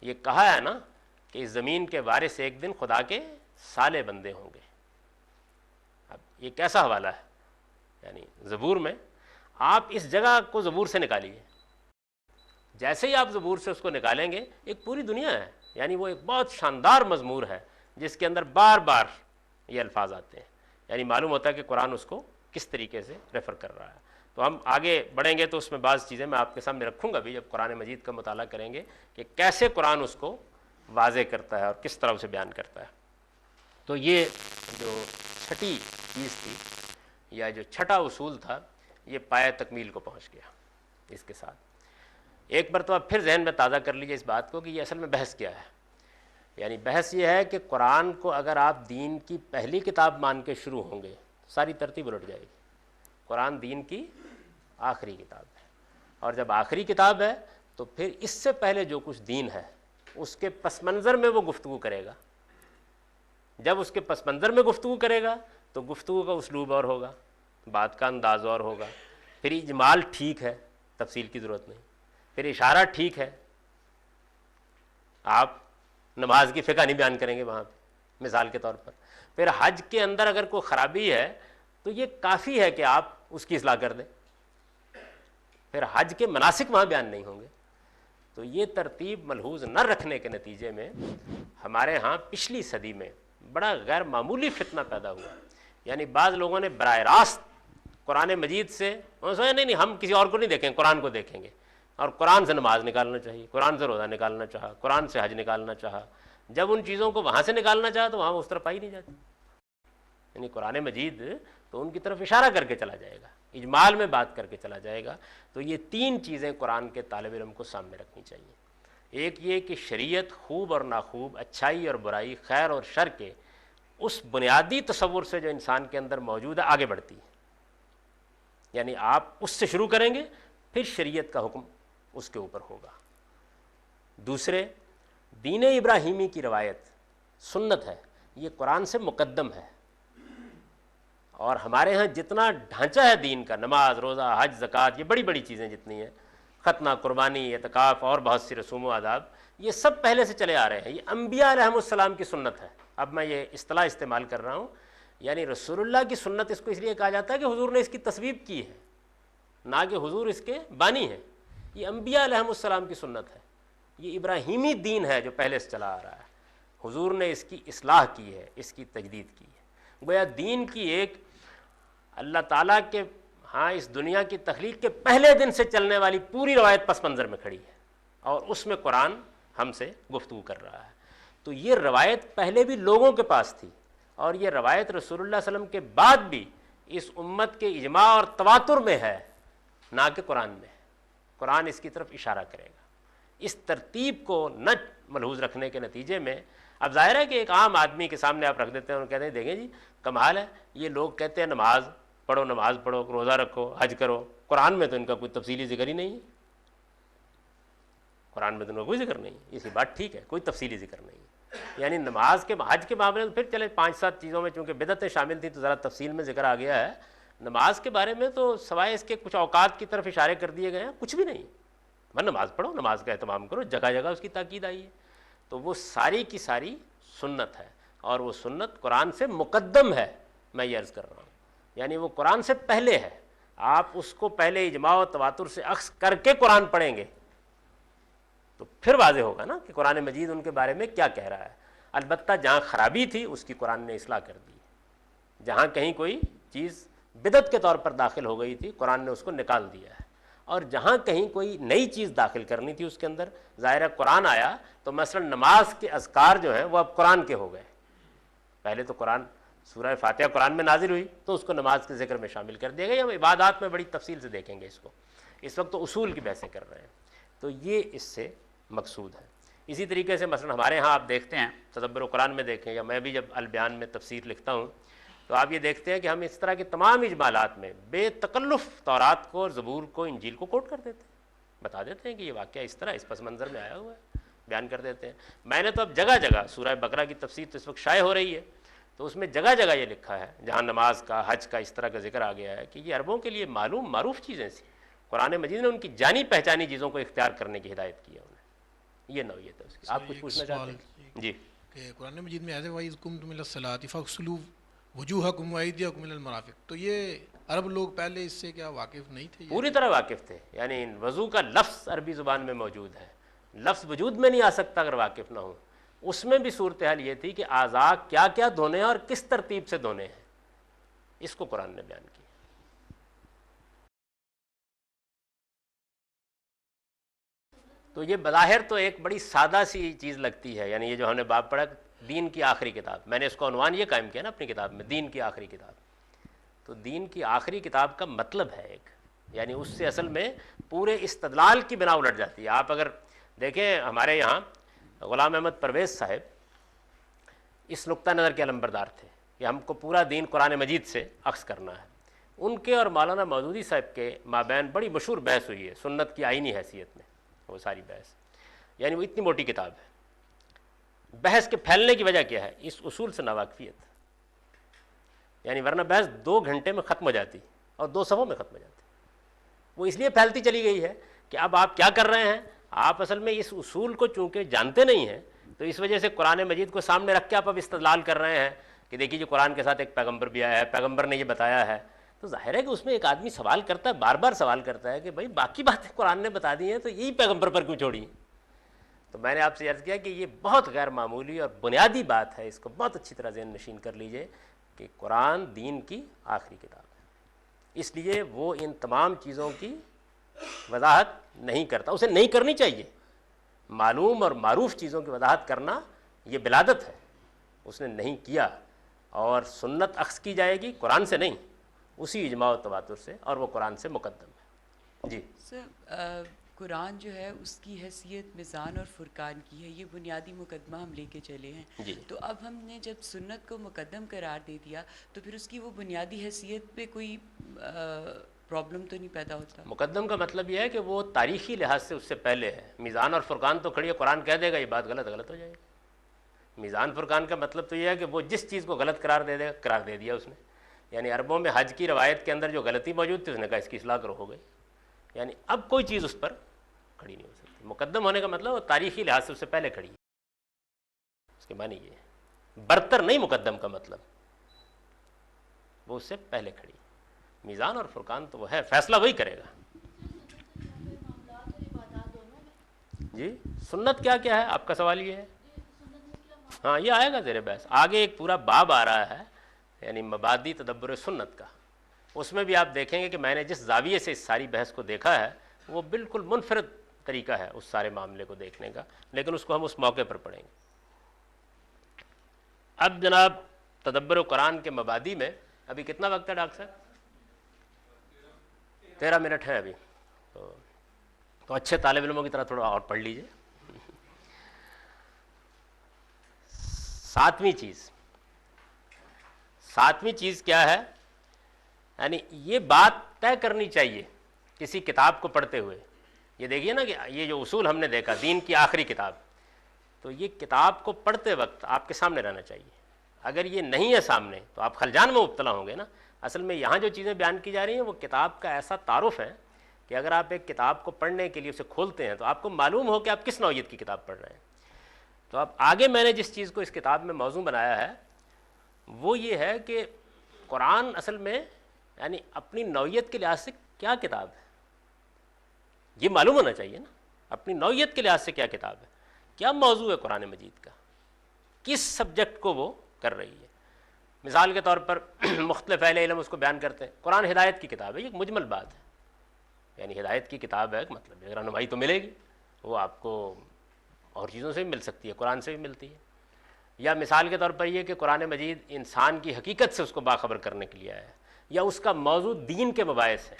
یہ کہا ہے نا کہ اس زمین کے وارث ایک دن خدا کے صالح بندے ہوں گے۔ اب یہ کیسا حوالہ ہے؟ یعنی زبور میں آپ اس جگہ کو زبور سے نکالیے، جیسے ہی آپ زبور سے اس کو نکالیں گے ایک پوری دنیا ہے، یعنی وہ ایک بہت شاندار مضمور ہے جس کے اندر بار بار یہ الفاظ آتے ہیں۔ یعنی معلوم ہوتا ہے کہ قرآن اس کو کس طریقے سے ریفر کر رہا ہے۔ تو ہم آگے بڑھیں گے تو اس میں بعض چیزیں میں آپ کے سامنے رکھوں گا بھی جب قرآن مجید کا مطالعہ کریں گے کہ کیسے قرآن اس کو واضح کرتا ہے اور کس طرح اسے بیان کرتا ہے۔ تو یہ جو چھٹی چیز تھی یا جو چھٹا اصول تھا یہ پایہ تکمیل کو پہنچ گیا اس کے ساتھ۔ ایک مرتبہ پھر ذہن میں تازہ کر لیجیے اس بات کو کہ یہ اصل میں بحث کیا ہے۔ یعنی بحث یہ ہے کہ قرآن کو اگر آپ دین کی پہلی کتاب مان کے شروع ہوں گے ساری ترتیب الٹ جائے گی۔ قرآن دین کی آخری کتاب ہے، اور جب آخری کتاب ہے تو پھر اس سے پہلے جو کچھ دین ہے اس کے پس منظر میں وہ گفتگو کرے گا۔ جب اس کے پس منظر میں گفتگو کرے گا تو گفتگو کا اسلوب اور ہوگا، بات کا انداز اور ہوگا، پھر اجمال ٹھیک ہے، تفصیل کی ضرورت نہیں، پھر اشارہ ٹھیک ہے، آپ نماز کی فقہ نہیں بیان کریں گے وہاں پہ مثال کے طور پر. پھر حج کے اندر اگر کوئی خرابی ہے تو یہ کافی ہے کہ آپ اس کی اصلاح کر دیں, پھر حج کے مناسک وہاں بیان نہیں ہوں گے. تو یہ ترتیب ملحوظ نہ رکھنے کے نتیجے میں ہمارے ہاں پچھلی صدی میں بڑا غیر معمولی فتنہ پیدا ہوا. یعنی بعض لوگوں نے براہ راست قرآن مجید سے سوچا نہیں ہم کسی اور کو نہیں دیکھیں, قرآن کو دیکھیں گے, اور قرآن سے نماز نکالنا چاہیے, قرآن سے روزہ نکالنا چاہا, قرآن سے حج نکالنا چاہا. جب ان چیزوں کو وہاں سے نکالنا چاہا تو وہاں اس طرف پائی نہیں جاتی. یعنی قرآن مجید تو ان کی طرف اشارہ کر کے چلا جائے گا, اجمال میں بات کر کے چلا جائے گا. تو یہ تین چیزیں قرآن کے طالب علم کو سامنے رکھنی چاہیے. ایک یہ کہ شریعت خوب اور ناخوب, اچھائی اور برائی, خیر اور شر کے اس بنیادی تصور سے جو انسان کے اندر موجود ہے آگے بڑھتی ہے. یعنی آپ اس سے شروع کریں گے, پھر شریعت کا حکم اس کے اوپر ہوگا. دوسرے, دین ابراہیمی کی روایت سنت ہے, یہ قرآن سے مقدم ہے. اور ہمارے ہاں جتنا ڈھانچہ ہے دین کا, نماز, روزہ, حج, زکوٰۃ, یہ بڑی بڑی چیزیں جتنی ہیں, ختنہ, قربانی, اعتکاف اور بہت سی رسوم و آداب, یہ سب پہلے سے چلے آ رہے ہیں. یہ انبیاء علیہم السلام کی سنت ہے. اب میں یہ اصطلاح استعمال کر رہا ہوں, یعنی رسول اللہ کی سنت اس کو اس لیے کہا جاتا ہے کہ حضور نے اس کی تصویب کی ہے, نہ کہ حضور اس کے بانی ہیں. یہ انبیاء علیہم السلام کی سنت ہے, یہ ابراہیمی دین ہے جو پہلے سے چلا آ رہا ہے. حضور نے اس کی اصلاح کی ہے, اس کی تجدید کی ہے. گویا دین کی ایک اللہ تعالیٰ کے ہاں اس دنیا کی تخلیق کے پہلے دن سے چلنے والی پوری روایت پس منظر میں کھڑی ہے, اور اس میں قرآن ہم سے گفتگو کر رہا ہے. تو یہ روایت پہلے بھی لوگوں کے پاس تھی, اور یہ روایت رسول اللہ صلی اللہ علیہ وسلم کے بعد بھی اس امت کے اجماع اور تواتر میں ہے, نہ کہ قرآن میں. قرآن اس کی طرف اشارہ کرے گا. اس ترتیب کو نہ ملحوظ رکھنے کے نتیجے میں اب ظاہر ہے کہ ایک عام آدمی کے سامنے آپ رکھ دیتے ہیں اور کہتے ہیں دیکھیں جی کمال ہے, یہ لوگ کہتے ہیں نماز پڑھو, روزہ رکھو, حج کرو, قرآن میں تو ان کا کوئی تفصیلی ذکر ہی نہیں ہے. قرآن میں تو ان کا کوئی ذکر نہیں ہے. اسی بات ٹھیک ہے, کوئی تفصیلی ذکر نہیں ہے. یعنی نماز کے حج کے معاملے میں پھر چلے 5-7 چیزوں میں چونکہ بدعتیں شامل تھیں تو ذرا تفصیل میں ذکر آ گیا ہے. نماز کے بارے میں تو سوائے اس کے کچھ اوقات کی طرف اشارے کر دیے گئے ہیں, کچھ بھی نہیں. بس نماز پڑھو, نماز کا اہتمام کرو, جگہ جگہ اس کی تاکید آئی ہے. تو وہ ساری کی ساری سنت ہے, اور وہ سنت قرآن سے مقدم ہے. میں یہ عرض کر رہا ہوں, یعنی وہ قرآن سے پہلے ہے. آپ اس کو پہلے اجماع و تواتر سے اخذ کر کے قرآن پڑھیں گے تو پھر واضح ہوگا نا کہ قرآن مجید ان کے بارے میں کیا کہہ رہا ہے. البتہ جہاں خرابی تھی اس کی قرآن نے اصلاح کر دی. جہاں کہیں کوئی چیز بدعت کے طور پر داخل ہو گئی تھی قرآن نے اس کو نکال دیا ہے, اور جہاں کہیں کوئی نئی چیز داخل کرنی تھی اس کے اندر ظاہر قرآن آیا. تو مثلا نماز کے اذکار جو ہیں وہ اب قرآن کے ہو گئے. پہلے تو قرآن سورہ فاتحہ قرآن میں نازل ہوئی تو اس کو نماز کے ذکر میں شامل کر دیا گیا. ہم عبادات میں بڑی تفصیل سے دیکھیں گے اس کو, اس وقت تو اصول کی بحثیں کر رہے ہیں. تو یہ اس سے مقصود ہے. اسی طریقے سے مثلا ہمارے ہاں آپ دیکھتے ہیں تدبر قرآن میں دیکھیں, یا میں بھی جب البیان میں تفسیر لکھتا ہوں تو آپ یہ دیکھتے ہیں کہ ہم اس طرح کے تمام اجمالات میں بے تکلف تورات کو, زبور کو, انجیل کو کوٹ کر دیتے ہیں, بتا دیتے ہیں کہ یہ واقعہ اس طرح اس پس منظر میں آیا ہوا ہے, بیان کر دیتے ہیں. میں نے تو اب جگہ جگہ سورہ بقرہ کی تفسیر تو اس وقت شائع ہو رہی ہے, تو اس میں جگہ جگہ یہ لکھا ہے جہاں نماز کا, حج کا اس طرح کا ذکر آ گیا ہے کہ یہ عربوں کے لیے معروف چیزیں تھیں. قرآن مجید نے ان کی جانی پہچانی چیزوں کو اختیار کرنے کی ہدایت کی ہے انہیں. یہ نوعیت ہے اس کی. آپ کچھ پوچھنا چاہتے ہیں؟ جی. کہ قرآن مجید میں ایسے وَإِذْ قُمْتُمْ إِلَى الصَّلَاةِ فَاغْسِلُوا وُجُوهَكُمْ وَأَيْدِيَكُمْ إِلَى الْمَرَافِقِ. تو یہ عرب لوگ پہلے اس سے کیا واقف نہیں تھے؟ پوری طرح واقف تھے. یعنی وضو کا لفظ عربی زبان میں موجود ہے, لفظ وجود میں نہیں آ سکتا اگر واقف نہ ہو. اس میں بھی صورتحال یہ تھی کہ اعضاء کیا کیا دھونے ہیں اور کس ترتیب سے دھونے ہیں, اس کو قرآن نے بیان کیا. تو یہ بظاہر تو ایک بڑی سادہ سی چیز لگتی ہے, یعنی یہ جو ہم نے باب پڑھا دین کی آخری کتاب, میں نے اس کو عنوان یہ قائم کیا نا اپنی کتاب میں, دین کی آخری کتاب. تو دین کی آخری کتاب کا مطلب ہے ایک, یعنی اس سے اصل میں پورے استدلال کی بنا الٹ جاتی ہے. آپ اگر دیکھیں ہمارے یہاں غلام احمد پرویز صاحب اس نقطہ نظر کے علمبردار تھے کہ ہم کو پورا دین قرآن مجید سے اخذ کرنا ہے. ان کے اور مولانا مودودی صاحب کے مابین بڑی مشہور بحث ہوئی ہے سنت کی آئینی حیثیت میں. وہ ساری بحث, یعنی وہ اتنی موٹی کتاب ہے. بحث کے پھیلنے کی وجہ کیا ہے؟ اس اصول سے ناواقفیت. یعنی ورنہ بحث 2 گھنٹے میں ختم ہو جاتی اور 2 صفحوں میں ختم ہو جاتی. وہ اس لیے پھیلتی چلی گئی ہے کہ اب آپ کیا کر رہے ہیں, آپ اصل میں اس اصول کو چونکہ جانتے نہیں ہیں, تو اس وجہ سے قرآن مجید کو سامنے رکھ کے آپ اب استدلال کر رہے ہیں کہ دیکھیے جو قرآن کے ساتھ ایک پیغمبر بھی آیا ہے، پیغمبر نے یہ بتایا ہے، تو ظاہر ہے کہ اس میں ایک آدمی سوال کرتا ہے، بار بار سوال کرتا ہے کہ بھائی باقی باتیں قرآن نے بتا دی ہیں تو یہی پیغمبر پر کیوں چھوڑی ہیں؟ تو میں نے آپ سے عرض کیا کہ یہ بہت غیر معمولی اور بنیادی بات ہے، اس کو بہت اچھی طرح ذہن نشین کر لیجئے کہ قرآن دین کی آخری کتاب ہے، اس لیے وہ ان تمام چیزوں کی وضاحت نہیں کرتا، اسے نہیں کرنی چاہیے۔ معلوم اور معروف چیزوں کی وضاحت کرنا یہ بلادت ہے، اس نے نہیں کیا، اور سنت اخذ کی جائے گی قرآن سے نہیں، اسی اجماع و تواتر سے، اور وہ قرآن سے مقدم ہے۔ جی سر، قرآن جو ہے اس کی حیثیت میزان اور فرقان کی ہے، یہ بنیادی مقدمہ ہم لے کے چلے ہیں۔ جی تو اب ہم نے جب سنت کو مقدم قرار دے دیا تو پھر اس کی وہ بنیادی حیثیت پہ کوئی پرابلم تو نہیں پیدا ہوتا؟ مقدم کا مطلب یہ ہے کہ وہ تاریخی لحاظ سے اس سے پہلے ہے۔ میزان اور فرقان تو کھڑی ہے، قرآن کہہ دے گا یہ بات غلط ہو جائے گی۔ میزان فرقان کا مطلب تو یہ ہے کہ وہ جس چیز کو غلط قرار دے دیا اس نے، یعنی عربوں میں حج کی روایت کے اندر جو غلطی موجود تھی اس نے کہا اس کی اصلاح کرو، ہو گئی، یعنی اب کوئی چیز اس پر کھڑی نہیں ہو سکتی۔ مقدم ہونے کا مطلب وہ تاریخی لحاظ سے اس سے پہلے کھڑی ہے، اس کے معنی یہ ہے، برتر نہیں مقدم کا مطلب، وہ اس سے پہلے کھڑی۔ میزان اور فرقان تو وہ ہے، فیصلہ وہی کرے گا۔ جی سنت کیا ہے آپ کا سوال یہ ہے؟ ہاں یہ آئے گا زیر بحث، آگے ایک پورا باب آ رہا ہے یعنی مبادی تدبر سنت کا، اس میں بھی آپ دیکھیں گے کہ میں نے جس زاویے سے اس ساری بحث کو دیکھا ہے وہ بالکل منفرد طریقہ ہے اس سارے معاملے کو دیکھنے کا، لیکن اس کو ہم اس موقع پر پڑھیں گے۔ اب جناب تدبر قرآن کے مبادی میں ابھی کتنا وقت ہے ڈاکٹر صاحب؟ 13 منٹ ہے ابھی، تو اچھے طالب علموں کی طرح تھوڑا اور پڑھ لیجئے۔ ساتویں چیز کیا ہے؟ یعنی یہ بات طے کرنی چاہیے کسی کتاب کو پڑھتے ہوئے، یہ دیکھیے نا کہ یہ جو اصول ہم نے دیکھا دین کی آخری کتاب، تو یہ کتاب کو پڑھتے وقت آپ کے سامنے رہنا چاہیے۔ اگر یہ نہیں ہے سامنے تو آپ خلجان میں مبتلا ہوں گے نا۔ اصل میں یہاں جو چیزیں بیان کی جا رہی ہیں وہ کتاب کا ایسا تعارف ہے کہ اگر آپ ایک کتاب کو پڑھنے کے لیے اسے کھولتے ہیں تو آپ کو معلوم ہو کہ آپ کس نوعیت کی کتاب پڑھ رہے ہیں۔ تو اب آگے میں نے جس چیز کو اس کتاب میں موضوع بنایا ہے وہ یہ ہے کہ قرآن اصل میں یعنی اپنی نوعیت کے لحاظ سے کیا کتاب ہے، یہ معلوم ہونا چاہیے نا، اپنی نوعیت کے لحاظ سے کیا کتاب ہے، کیا موضوع ہے قرآن مجید کا، کس سبجیکٹ کو وہ کر رہی ہے۔ مثال کے طور پر مختلف اہل علم اس کو بیان کرتے ہیں قرآن ہدایت کی کتاب ہے، یہ ایک مجمل بات ہے، یعنی ہدایت کی کتاب ہے مطلب رہنمائی تو ملے گی، وہ آپ کو اور چیزوں سے بھی مل سکتی ہے، قرآن سے بھی ملتی ہے۔ یا مثال کے طور پر یہ کہ قرآن مجید انسان کی حقیقت سے اس کو باخبر کرنے کے لیے آیا ہے، یا اس کا موضوع دین کے مباحث ہے،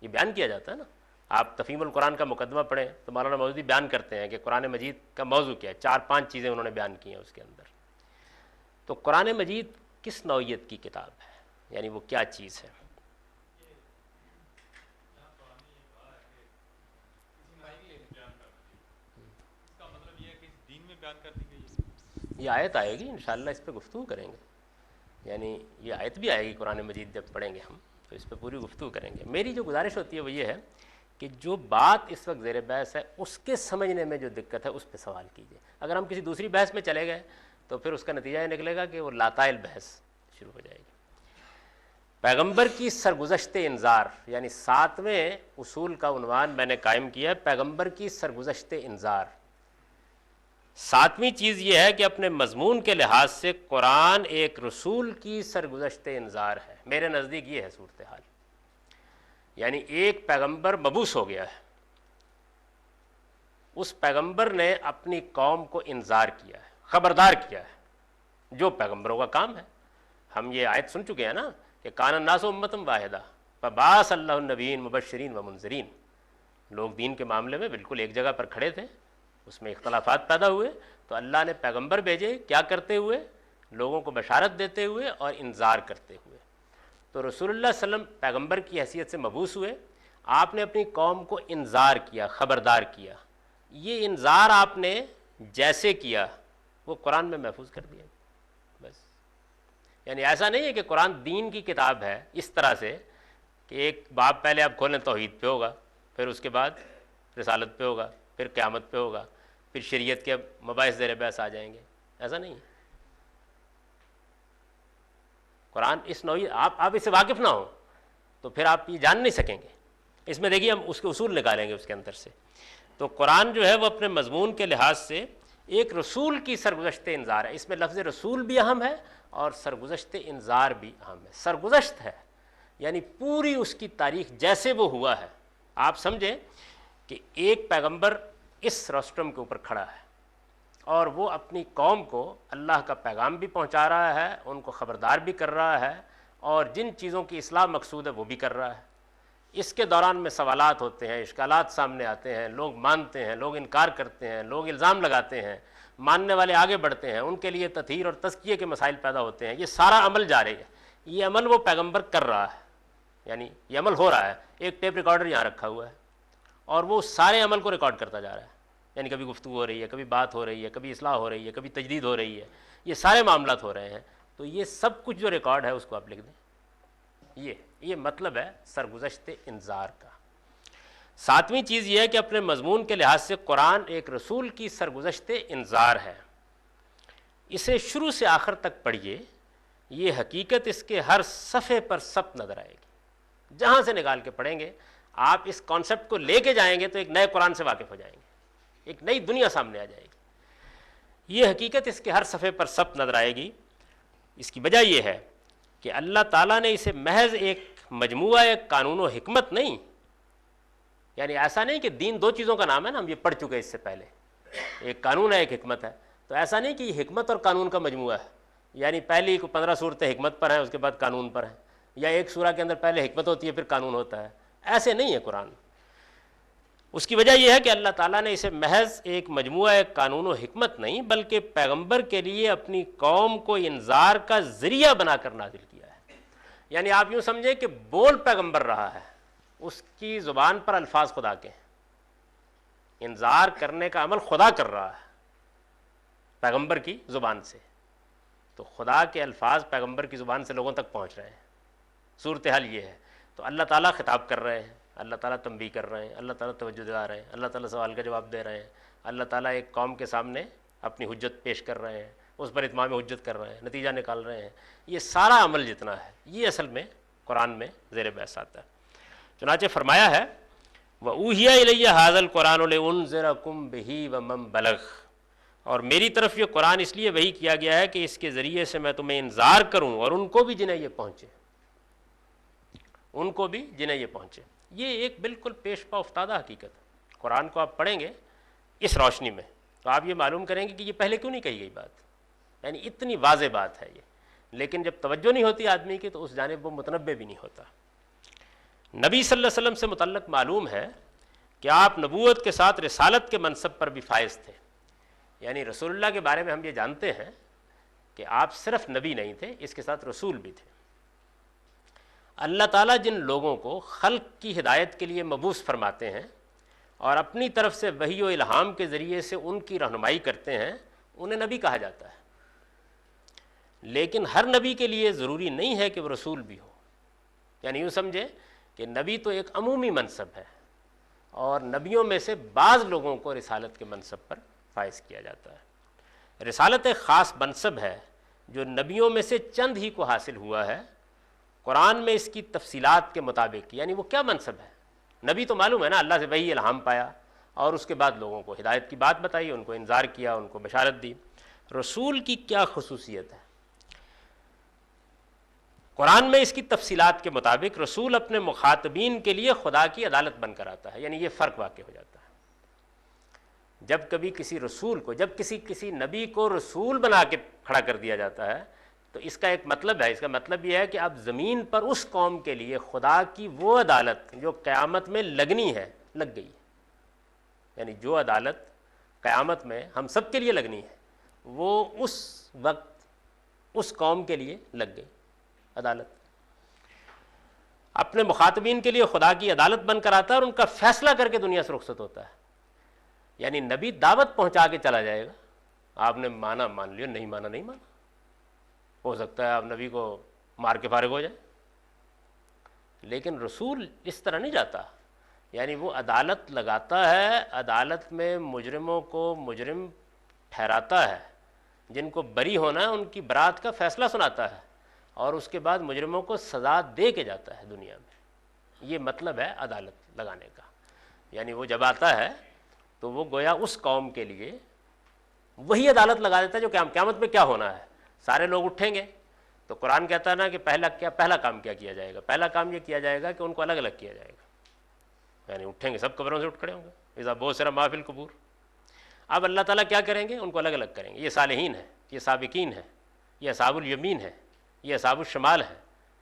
یہ بیان کیا جاتا ہے نا۔ آپ تفہیم القرآن کا مقدمہ پڑھیں تو مولانا مودودی بیان کرتے ہیں کہ قرآن مجید کا موضوع کیا ہے، 4-5 چیزیں انہوں نے بیان کی ہیں اس کے اندر۔ تو قرآن مجید کس نوعیت کی کتاب ہے، یعنی وہ کیا چیز ہے؟ یہ آیت آئے گی انشاءاللہ، اس پہ گفتگو کریں گے، یعنی یہ آیت بھی آئے گی قرآن مجید جب پڑھیں گے ہم تو اس پہ پوری گفتگو کریں گے۔ میری جو گزارش ہوتی ہے وہ یہ ہے کہ جو بات اس وقت زیر بحث ہے اس کے سمجھنے میں جو دقت ہے اس پہ سوال کیجیے۔ اگر ہم کسی دوسری بحث میں چلے گئے تو پھر اس کا نتیجہ یہ نکلے گا کہ وہ لاتائل بحث شروع ہو جائے گی۔ پیغمبر کی سرگزشت انذار، یعنی 7ویں اصول کا عنوان میں نے قائم کیا ہے پیغمبر کی سرگزشت انذار۔ 7ویں چیز یہ ہے کہ اپنے مضمون کے لحاظ سے قرآن ایک رسول کی سرگزشت انذار ہے، میرے نزدیک یہ ہے صورتحال۔ یعنی ایک پیغمبر مبعوث ہو گیا ہے، اس پیغمبر نے اپنی قوم کو انذار کیا ہے، خبردار کیا ہے، جو پیغمبروں کا کام ہے۔ ہم یہ آیت سن چکے ہیں نا کہ کان الناس امۃ واحدہ فبعث اللہ النبیین مبشرین و منذرین، لوگ دین کے معاملے میں بالکل ایک جگہ پر کھڑے تھے، اس میں اختلافات پیدا ہوئے تو اللہ نے پیغمبر بھیجے، کیا کرتے ہوئے؟ لوگوں کو بشارت دیتے ہوئے اور انذار کرتے ہوئے۔ تو رسول اللہ صلی اللہ علیہ وسلم پیغمبر کی حیثیت سے مبعوث ہوئے، آپ نے اپنی قوم کو انذار کیا، خبردار کیا۔ یہ انذار آپ نے جیسے کیا وہ قرآن میں محفوظ کر دیا بس۔ یعنی ایسا نہیں ہے کہ قرآن دین کی کتاب ہے اس طرح سے کہ ایک باب پہلے آپ کھولیں توحید پہ ہوگا، پھر اس کے بعد رسالت پہ ہوگا، پھر قیامت پہ ہوگا، پھر شریعت کے مباحث زیر بحث آ جائیں گے، ایسا نہیں ہے۔ قرآن اس نوعی آپ اس سے واقف نہ ہوں تو پھر آپ یہ جان نہیں سکیں گے۔ اس میں دیکھیے ہم اس کے اصول نکالیں گے اس کے اندر سے۔ تو قرآن جو ہے وہ اپنے مضمون کے لحاظ سے ایک رسول کی سرگزشت انذار ہے، اس میں لفظ رسول بھی اہم ہے اور سرگزشت انذار بھی اہم ہے۔ سرگزشت ہے یعنی پوری اس کی تاریخ جیسے وہ ہوا ہے۔ آپ سمجھیں کہ ایک پیغمبر اس روسٹرم کے اوپر کھڑا ہے اور وہ اپنی قوم کو اللہ کا پیغام بھی پہنچا رہا ہے، ان کو خبردار بھی کر رہا ہے، اور جن چیزوں کی اصلاح مقصود ہے وہ بھی کر رہا ہے۔ اس کے دوران میں سوالات ہوتے ہیں، اشکالات سامنے آتے ہیں، لوگ مانتے ہیں، لوگ انکار کرتے ہیں، لوگ الزام لگاتے ہیں، ماننے والے آگے بڑھتے ہیں، ان کے لیے تطہیر اور تزکیے کے مسائل پیدا ہوتے ہیں۔ یہ سارا عمل جاری ہے، یہ عمل وہ پیغمبر کر رہا ہے، یعنی یہ عمل ہو رہا ہے۔ ایک ٹیپ ریکارڈر یہاں رکھا ہوا ہے اور وہ سارے عمل کو ریکارڈ کرتا جا رہا ہے، یعنی کبھی گفتگو ہو رہی ہے، کبھی بات ہو رہی ہے، کبھی اصلاح ہو رہی ہے، کبھی تجدید ہو رہی ہے، یہ سارے معاملات ہو رہے ہیں۔ تو یہ سب کچھ جو ریکارڈ ہے اس کو آپ لکھ دیں۔ یہ مطلب ہے سرگزشت انذار کا۔ ساتویں چیز یہ ہے کہ اپنے مضمون کے لحاظ سے قرآن ایک رسول کی سرگزشت انذار ہے۔ اسے شروع سے آخر تک پڑھیے، یہ حقیقت اس کے ہر صفحے پر سب نظر آئے گی۔ جہاں سے نکال کے پڑھیں گے آپ اس کانسیپٹ کو لے کے جائیں گے تو ایک نئے قرآن سے واقف ہو جائیں گے، ایک نئی دنیا سامنے آ جائے گی۔ یہ حقیقت اس کے ہر صفحے پر سب نظر آئے گی۔ اس کی وجہ یہ ہے کہ اللہ تعالیٰ نے اسے محض ایک مجموعہ قانون و حکمت نہیں، یعنی ایسا نہیں کہ دین دو چیزوں کا نام ہے نا، ہم یہ پڑھ چکے اس سے پہلے، ایک قانون ہے ایک حکمت ہے، تو ایسا نہیں کہ یہ حکمت اور قانون کا مجموعہ ہے، یعنی پہلی 15 صورتیں حکمت پر ہیں اس کے بعد قانون پر ہیں، یا ایک سورہ کے اندر پہلے حکمت ہوتی ہے پھر قانون ہوتا ہے، ایسے نہیں ہے قرآن۔ اس کی وجہ یہ ہے کہ اللہ تعالیٰ نے اسے محض ایک مجموعہ قانون و حکمت نہیں بلکہ پیغمبر کے لیے اپنی قوم کو انذار کا ذریعہ بنا کر نازل کیا ہے۔ یعنی آپ یوں سمجھیں کہ بول پیغمبر رہا ہے، اس کی زبان پر الفاظ خدا کے ہیں، انذار کرنے کا عمل خدا کر رہا ہے پیغمبر کی زبان سے، تو خدا کے الفاظ پیغمبر کی زبان سے لوگوں تک پہنچ رہے ہیں۔ صورتحال یہ ہے، تو اللہ تعالیٰ خطاب کر رہے ہیں، اللہ تعالیٰ تنبیہ کر رہے ہیں، اللہ تعالیٰ توجہ دلا رہے ہیں، اللہ تعالیٰ سوال کا جواب دے رہے ہیں، اللہ تعالیٰ ایک قوم کے سامنے اپنی حجت پیش کر رہے ہیں، اس پر اتمام حجت کر رہے ہیں، نتیجہ نکال رہے ہیں۔ یہ سارا عمل جتنا ہے یہ اصل میں قرآن میں زیر بحث آتا ہے۔ چنانچہ فرمایا ہے وَأُوحِیَ إِلَيَّ هَٰذَا الْقُرْآنُ لِأُنذِرَكُم بِهِ وَمَن بَلَغَ، اور میری طرف یہ قرآن اس لیے وحی کیا گیا ہے کہ اس کے ذریعے سے میں تمہیں انذار کروں اور ان کو بھی جنہیں یہ پہنچے، ان کو بھی جنہیں یہ پہنچے۔ یہ ایک بالکل پیش پا افتادہ حقیقت ہے۔ قرآن کو آپ پڑھیں گے اس روشنی میں تو آپ یہ معلوم کریں گے کہ یہ پہلے کیوں نہیں کہی گئی بات، یعنی اتنی واضح بات ہے یہ، لیکن جب توجہ نہیں ہوتی آدمی کی تو اس جانب وہ متنبع بھی نہیں ہوتا۔ نبی صلی اللہ علیہ وسلم سے متعلق معلوم ہے کہ آپ نبوت کے ساتھ رسالت کے منصب پر بھی فائز تھے، یعنی رسول اللہ کے بارے میں ہم یہ جانتے ہیں کہ آپ صرف نبی نہیں تھے، اس کے ساتھ رسول بھی تھے۔ اللہ تعالیٰ جن لوگوں کو خلق کی ہدایت کے لیے مبعوث فرماتے ہیں اور اپنی طرف سے وحی و الہام کے ذریعے سے ان کی رہنمائی کرتے ہیں انہیں نبی کہا جاتا ہے، لیکن ہر نبی کے لیے ضروری نہیں ہے کہ وہ رسول بھی ہو۔ یعنی یوں سمجھے کہ نبی تو ایک عمومی منصب ہے اور نبیوں میں سے بعض لوگوں کو رسالت کے منصب پر فائز کیا جاتا ہے۔ رسالت ایک خاص منصب ہے جو نبیوں میں سے چند ہی کو حاصل ہوا ہے۔ قرآن میں اس کی تفصیلات کے مطابق، یعنی وہ کیا منصب ہے؟ نبی تو معلوم ہے نا، اللہ سے وحی الہام پایا اور اس کے بعد لوگوں کو ہدایت کی بات بتائی، ان کو انذار کیا، ان کو بشارت دی۔ رسول کی کیا خصوصیت ہے؟ قرآن میں اس کی تفصیلات کے مطابق رسول اپنے مخاطبین کے لیے خدا کی عدالت بن کر آتا ہے، یعنی یہ فرق واقع ہو جاتا ہے۔ جب کبھی کسی رسول کو، جب کسی نبی کو رسول بنا کے کھڑا کر دیا جاتا ہے تو اس کا ایک مطلب ہے، اس کا مطلب یہ ہے کہ اب زمین پر اس قوم کے لیے خدا کی وہ عدالت جو قیامت میں لگنی ہے لگ گئی، یعنی جو عدالت قیامت میں ہم سب کے لیے لگنی ہے وہ اس وقت اس قوم کے لیے لگ گئی عدالت۔ اپنے مخاطبین کے لیے خدا کی عدالت بن کر آتا ہے اور ان کا فیصلہ کر کے دنیا سے رخصت ہوتا ہے۔ یعنی نبی دعوت پہنچا کے چلا جائے گا، آپ نے مانا مان لیا، نہیں مانا نہیں مانا، ہو سکتا ہے آپ نبی کو مار کے فارغ ہو جائے، لیکن رسول اس طرح نہیں جاتا۔ یعنی وہ عدالت لگاتا ہے، عدالت میں مجرموں کو مجرم ٹھہراتا ہے، جن کو بری ہونا ہے ان کی برات کا فیصلہ سناتا ہے، اور اس کے بعد مجرموں کو سزا دے کے جاتا ہے دنیا میں۔ یہ مطلب ہے عدالت لگانے کا۔ یعنی وہ جب آتا ہے تو وہ گویا اس قوم کے لیے وہی عدالت لگا دیتا ہے جو قیامت میں کیا ہونا ہے۔ سارے لوگ اٹھیں گے تو قرآن کہتا ہے نا کہ پہلا کام کیا کیا جائے گا؟ پہلا کام یہ کیا جائے گا کہ ان کو الگ الگ کیا جائے گا، یعنی اٹھیں گے، سب قبروں سے اٹھ کھڑے ہوں گے، اذا بوسر ما فی القبور۔ اب اللہ تعالیٰ کیا کریں گے؟ ان کو الگ الگ کریں گے، یہ صالحین ہیں، یہ سابقین ہیں، یہ اصحاب الیمین ہیں، یہ اصحاب الشمال ہیں،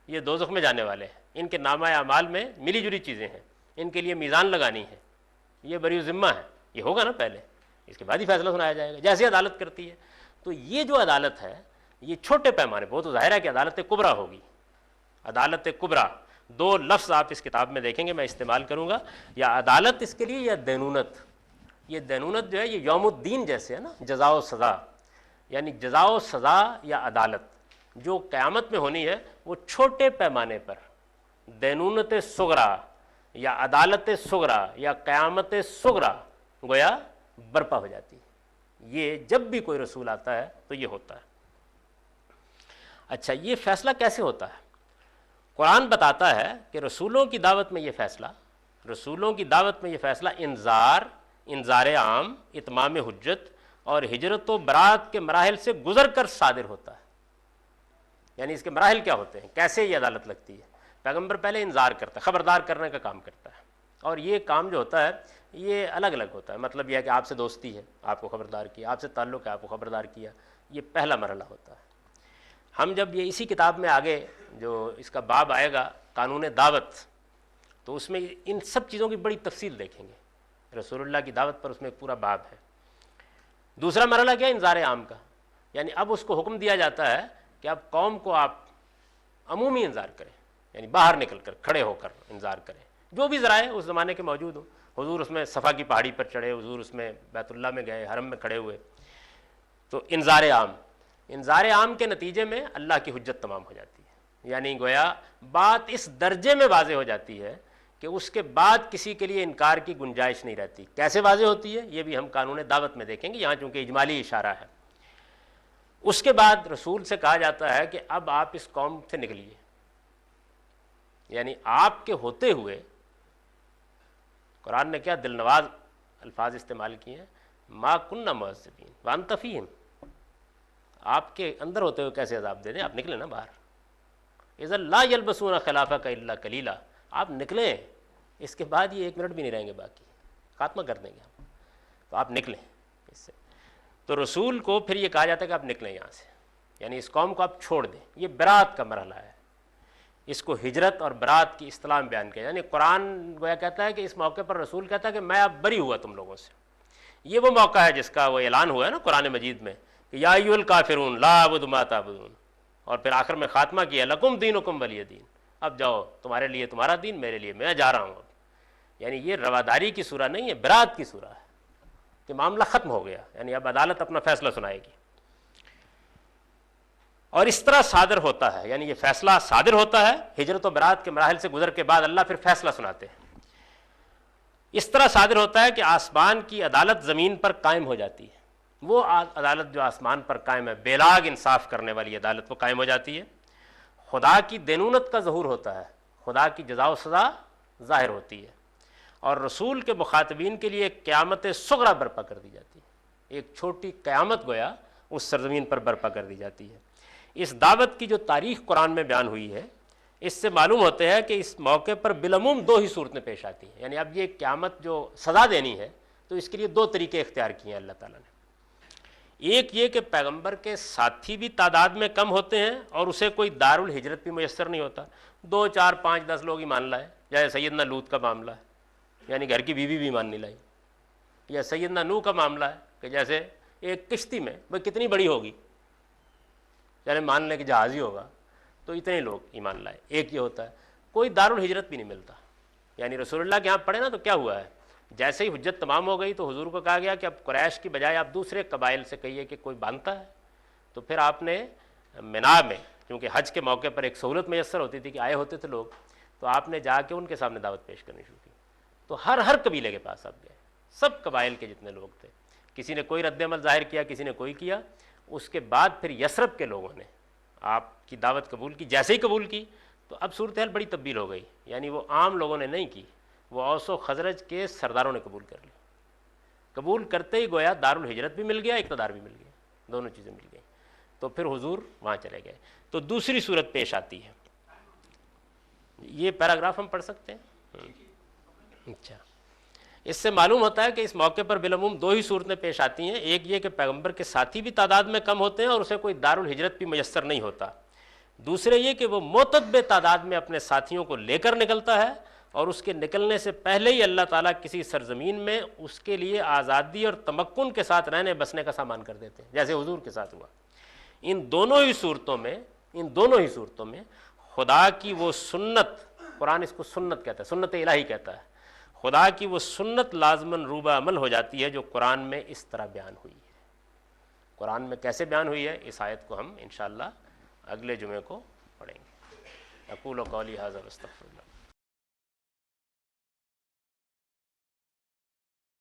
یہ دوزخ میں جانے والے ہیں، ان کے نامہ اعمال میں ملی جلی چیزیں ہیں، ان کے لیے میزان لگانی ہے، یہ بری ذمہ ہے۔ یہ ہوگا نا پہلے، اس کے بعد ہی فیصلہ سنایا جائے گا، جیسے عدالت کرتی ہے۔ تو یہ جو عدالت ہے یہ چھوٹے پیمانے پہ، وہ تو ظاہر ہے کہ عدالت کبریٰ ہوگی۔ عدالت کبریٰ، دو لفظ آپ اس کتاب میں دیکھیں گے میں استعمال کروں گا، یا عدالت اس کے لیے یا دینونت۔ یہ دینونت جو ہے یہ یوم الدین جیسے ہے نا، جزا و سزا، یعنی جزا و سزا یا عدالت جو قیامت میں ہونی ہے وہ چھوٹے پیمانے پر دینونت صغریٰ یا عدالت صغریٰ یا قیامت صغریٰ گویا برپا ہو جاتی ہے۔ یہ جب بھی کوئی رسول آتا ہے تو یہ ہوتا ہے۔ اچھا، یہ فیصلہ کیسے ہوتا ہے؟ قرآن بتاتا ہے کہ رسولوں کی دعوت میں یہ فیصلہ انذار عام، اتمام حجت اور ہجرت و برات کے مراحل سے گزر کر صادر ہوتا ہے۔ یعنی اس کے مراحل کیا ہوتے ہیں، کیسے یہ عدالت لگتی ہے؟ پیغمبر پہلے انذار کرتا ہے، خبردار کرنے کا کام کرتا ہے، اور یہ کام جو ہوتا ہے یہ الگ الگ ہوتا ہے۔ مطلب یہ ہے کہ آپ سے دوستی ہے، آپ کو خبردار کیا، آپ سے تعلق ہے، آپ کو خبردار کیا، یہ پہلا مرحلہ ہوتا ہے۔ ہم جب یہ اسی کتاب میں آگے جو اس کا باب آئے گا قانون دعوت، تو اس میں ان سب چیزوں کی بڑی تفصیل دیکھیں گے۔ رسول اللہ کی دعوت پر اس میں ایک پورا باب ہے۔ دوسرا مرحلہ کیا ہے؟ انذار عام کا، یعنی اب اس کو حکم دیا جاتا ہے کہ اب قوم کو آپ عمومی انذار کریں، یعنی باہر نکل کر کھڑے ہو کر انذار کریں، جو بھی ذرائع اس زمانے کے موجود ہوں۔ حضور اس میں صفا کی پہاڑی پر چڑھے، حضور اس میں بیت اللہ میں گئے، حرم میں کھڑے ہوئے، تو انذار عام کے نتیجے میں اللہ کی حجت تمام ہو جاتی ہے۔ یعنی گویا بات اس درجے میں واضح ہو جاتی ہے کہ اس کے بعد کسی کے لیے انکار کی گنجائش نہیں رہتی۔ کیسے واضح ہوتی ہے یہ بھی ہم قانون دعوت میں دیکھیں گے، یہاں چونکہ اجمالی اشارہ ہے۔ اس کے بعد رسول سے کہا جاتا ہے کہ اب آپ اس قوم سے نکلیے، یعنی آپ کے ہوتے ہوئے قرآن نے کیا دل نواز الفاظ استعمال کیے ہیں، ما کننا معذبین وانت فیہم، آپ کے اندر ہوتے ہوئے کیسے عذاب دے دیں؟ آپ نکلیں نا باہر۔ اذا لا یلبسون خلافک الا قلیلا، آپ نکلیں، اس کے بعد یہ 1 منٹ بھی نہیں رہیں گے باقی، خاتمہ کر دیں گے ہم، تو آپ نکلیں اس سے۔ تو رسول کو پھر یہ کہا جاتا ہے کہ آپ نکلیں یہاں سے، یعنی اس قوم کو آپ چھوڑ دیں۔ یہ برات کا مرحلہ ہے، اس کو ہجرت اور برات کی اصطلاح میں بیان کیا، یعنی قرآن گویا کہتا ہے کہ اس موقع پر رسول کہتا ہے کہ میں اب بری ہوا تم لوگوں سے۔ یہ وہ موقع ہے جس کا وہ اعلان ہوا ہے نا قرآن مجید میں کہ یا ایھا الکافرون لا اعبد ما تعبدون، اور پھر آخر میں خاتمہ کیا لکم دینکم ولی دین، اب جاؤ تمہارے لیے تمہارا دین، میرے لیے میں جا رہا ہوں اب۔ یعنی یہ رواداری کی سورہ نہیں ہے، برات کی سورہ ہے کہ معاملہ ختم ہو گیا، یعنی اب عدالت اپنا فیصلہ سنائے گی۔ اور اس طرح صادر ہوتا ہے، یعنی یہ فیصلہ صادر ہوتا ہے ہجرت و برات کے مراحل سے گزر کے بعد، اللہ پھر فیصلہ سناتے ہیں۔ اس طرح صادر ہوتا ہے کہ آسمان کی عدالت زمین پر قائم ہو جاتی ہے، وہ عدالت جو آسمان پر قائم ہے، بیلاگ انصاف کرنے والی عدالت، وہ قائم ہو جاتی ہے۔ خدا کی دینونت کا ظہور ہوتا ہے، خدا کی جزا و سزا ظاہر ہوتی ہے، اور رسول کے مخاطبین کے لیے ایک قیامت صغریٰ برپا کر دی جاتی ہے، ایک چھوٹی قیامت گویا اس سرزمین پر برپا کر دی جاتی ہے۔ اس دعوت کی جو تاریخ قرآن میں بیان ہوئی ہے، اس سے معلوم ہوتا ہے کہ اس موقع پر بالعموم 2 ہی صورتیں پیش آتی ہیں، یعنی اب یہ قیامت جو سزا دینی ہے تو اس کے لیے 2 طریقے اختیار کیے ہیں اللہ تعالیٰ نے۔ ایک یہ کہ پیغمبر کے ساتھی بھی تعداد میں کم ہوتے ہیں اور اسے کوئی دار الہجرت بھی میسر نہیں ہوتا، 2 4 5 10 لوگ ہی مان لائے، جیسے سیدنا لوط کا معاملہ ہے، یعنی گھر کی بیوی بھی مان نہیں لائی، یا سیدنا نوح کا معاملہ ہے کہ جیسے ایک کشتی میں وہ کتنی بڑی ہوگی، یعنی مان لیں کہ جہاز ہی ہوگا تو اتنے لوگ ایمان لائے، ایک یہ ہوتا ہے۔ کوئی دار الہجرت بھی نہیں ملتا، یعنی رسول اللہ کے یہاں پڑھے نا تو کیا ہوا ہے، جیسے ہی حجت تمام ہو گئی تو حضور کو کہا گیا کہ اب قریش کی بجائے آپ دوسرے قبائل سے کہیے کہ کوئی باندھتا ہے، تو پھر آپ نے منا میں، کیونکہ حج کے موقع پر ایک سہولت میسر ہوتی تھی کہ آئے ہوتے تھے لوگ، تو آپ نے جا کے ان کے سامنے دعوت پیش کرنی شروع کی، تو ہر قبیلے کے پاس آپ گئے، سب قبائل کے جتنے لوگ تھے، کسی نے کوئی رد عمل ظاہر کیا، کسی نے کوئی کیا. اس کے بعد پھر یثرب کے لوگوں نے آپ کی دعوت قبول کی. جیسے ہی قبول کی تو اب صورتحال بڑی تبدیل ہو گئی. یعنی وہ عام لوگوں نے نہیں کی، وہ اوس و خزرج کے سرداروں نے قبول کر لی. قبول کرتے ہی گویا دارالہجرت بھی مل گیا، اقتدار بھی مل گیا، دونوں چیزیں مل گئی. تو پھر حضور وہاں چلے گئے. تو دوسری صورت پیش آتی ہے، یہ پیراگراف ہم پڑھ سکتے ہیں. اچھا، اس سے معلوم ہوتا ہے کہ اس موقع پر بالعموم دو ہی صورتیں پیش آتی ہیں. ایک یہ کہ پیغمبر کے ساتھی بھی تعداد میں کم ہوتے ہیں اور اسے کوئی دارالہجرت بھی میسر نہیں ہوتا. دوسرے یہ کہ وہ معتدب تعداد میں اپنے ساتھیوں کو لے کر نکلتا ہے اور اس کے نکلنے سے پہلے ہی اللہ تعالیٰ کسی سرزمین میں اس کے لیے آزادی اور تمکن کے ساتھ رہنے بسنے کا سامان کر دیتے ہیں، جیسے حضور کے ساتھ ہوا. ان دونوں ہی صورتوں میں خدا کی وہ سنت، قرآن اس کو سنت کہتا ہے، سنت الہی کہتا ہے، خدا کی وہ سنت لازماً روبہ عمل ہو جاتی ہے جو قرآن میں اس طرح بیان ہوئی ہے. قرآن میں کیسے بیان ہوئی ہے، اس آیت کو ہم انشاءاللہ اگلے جمعے کو پڑھیں گے. اقول قولی ھذا واستغفر اللہ.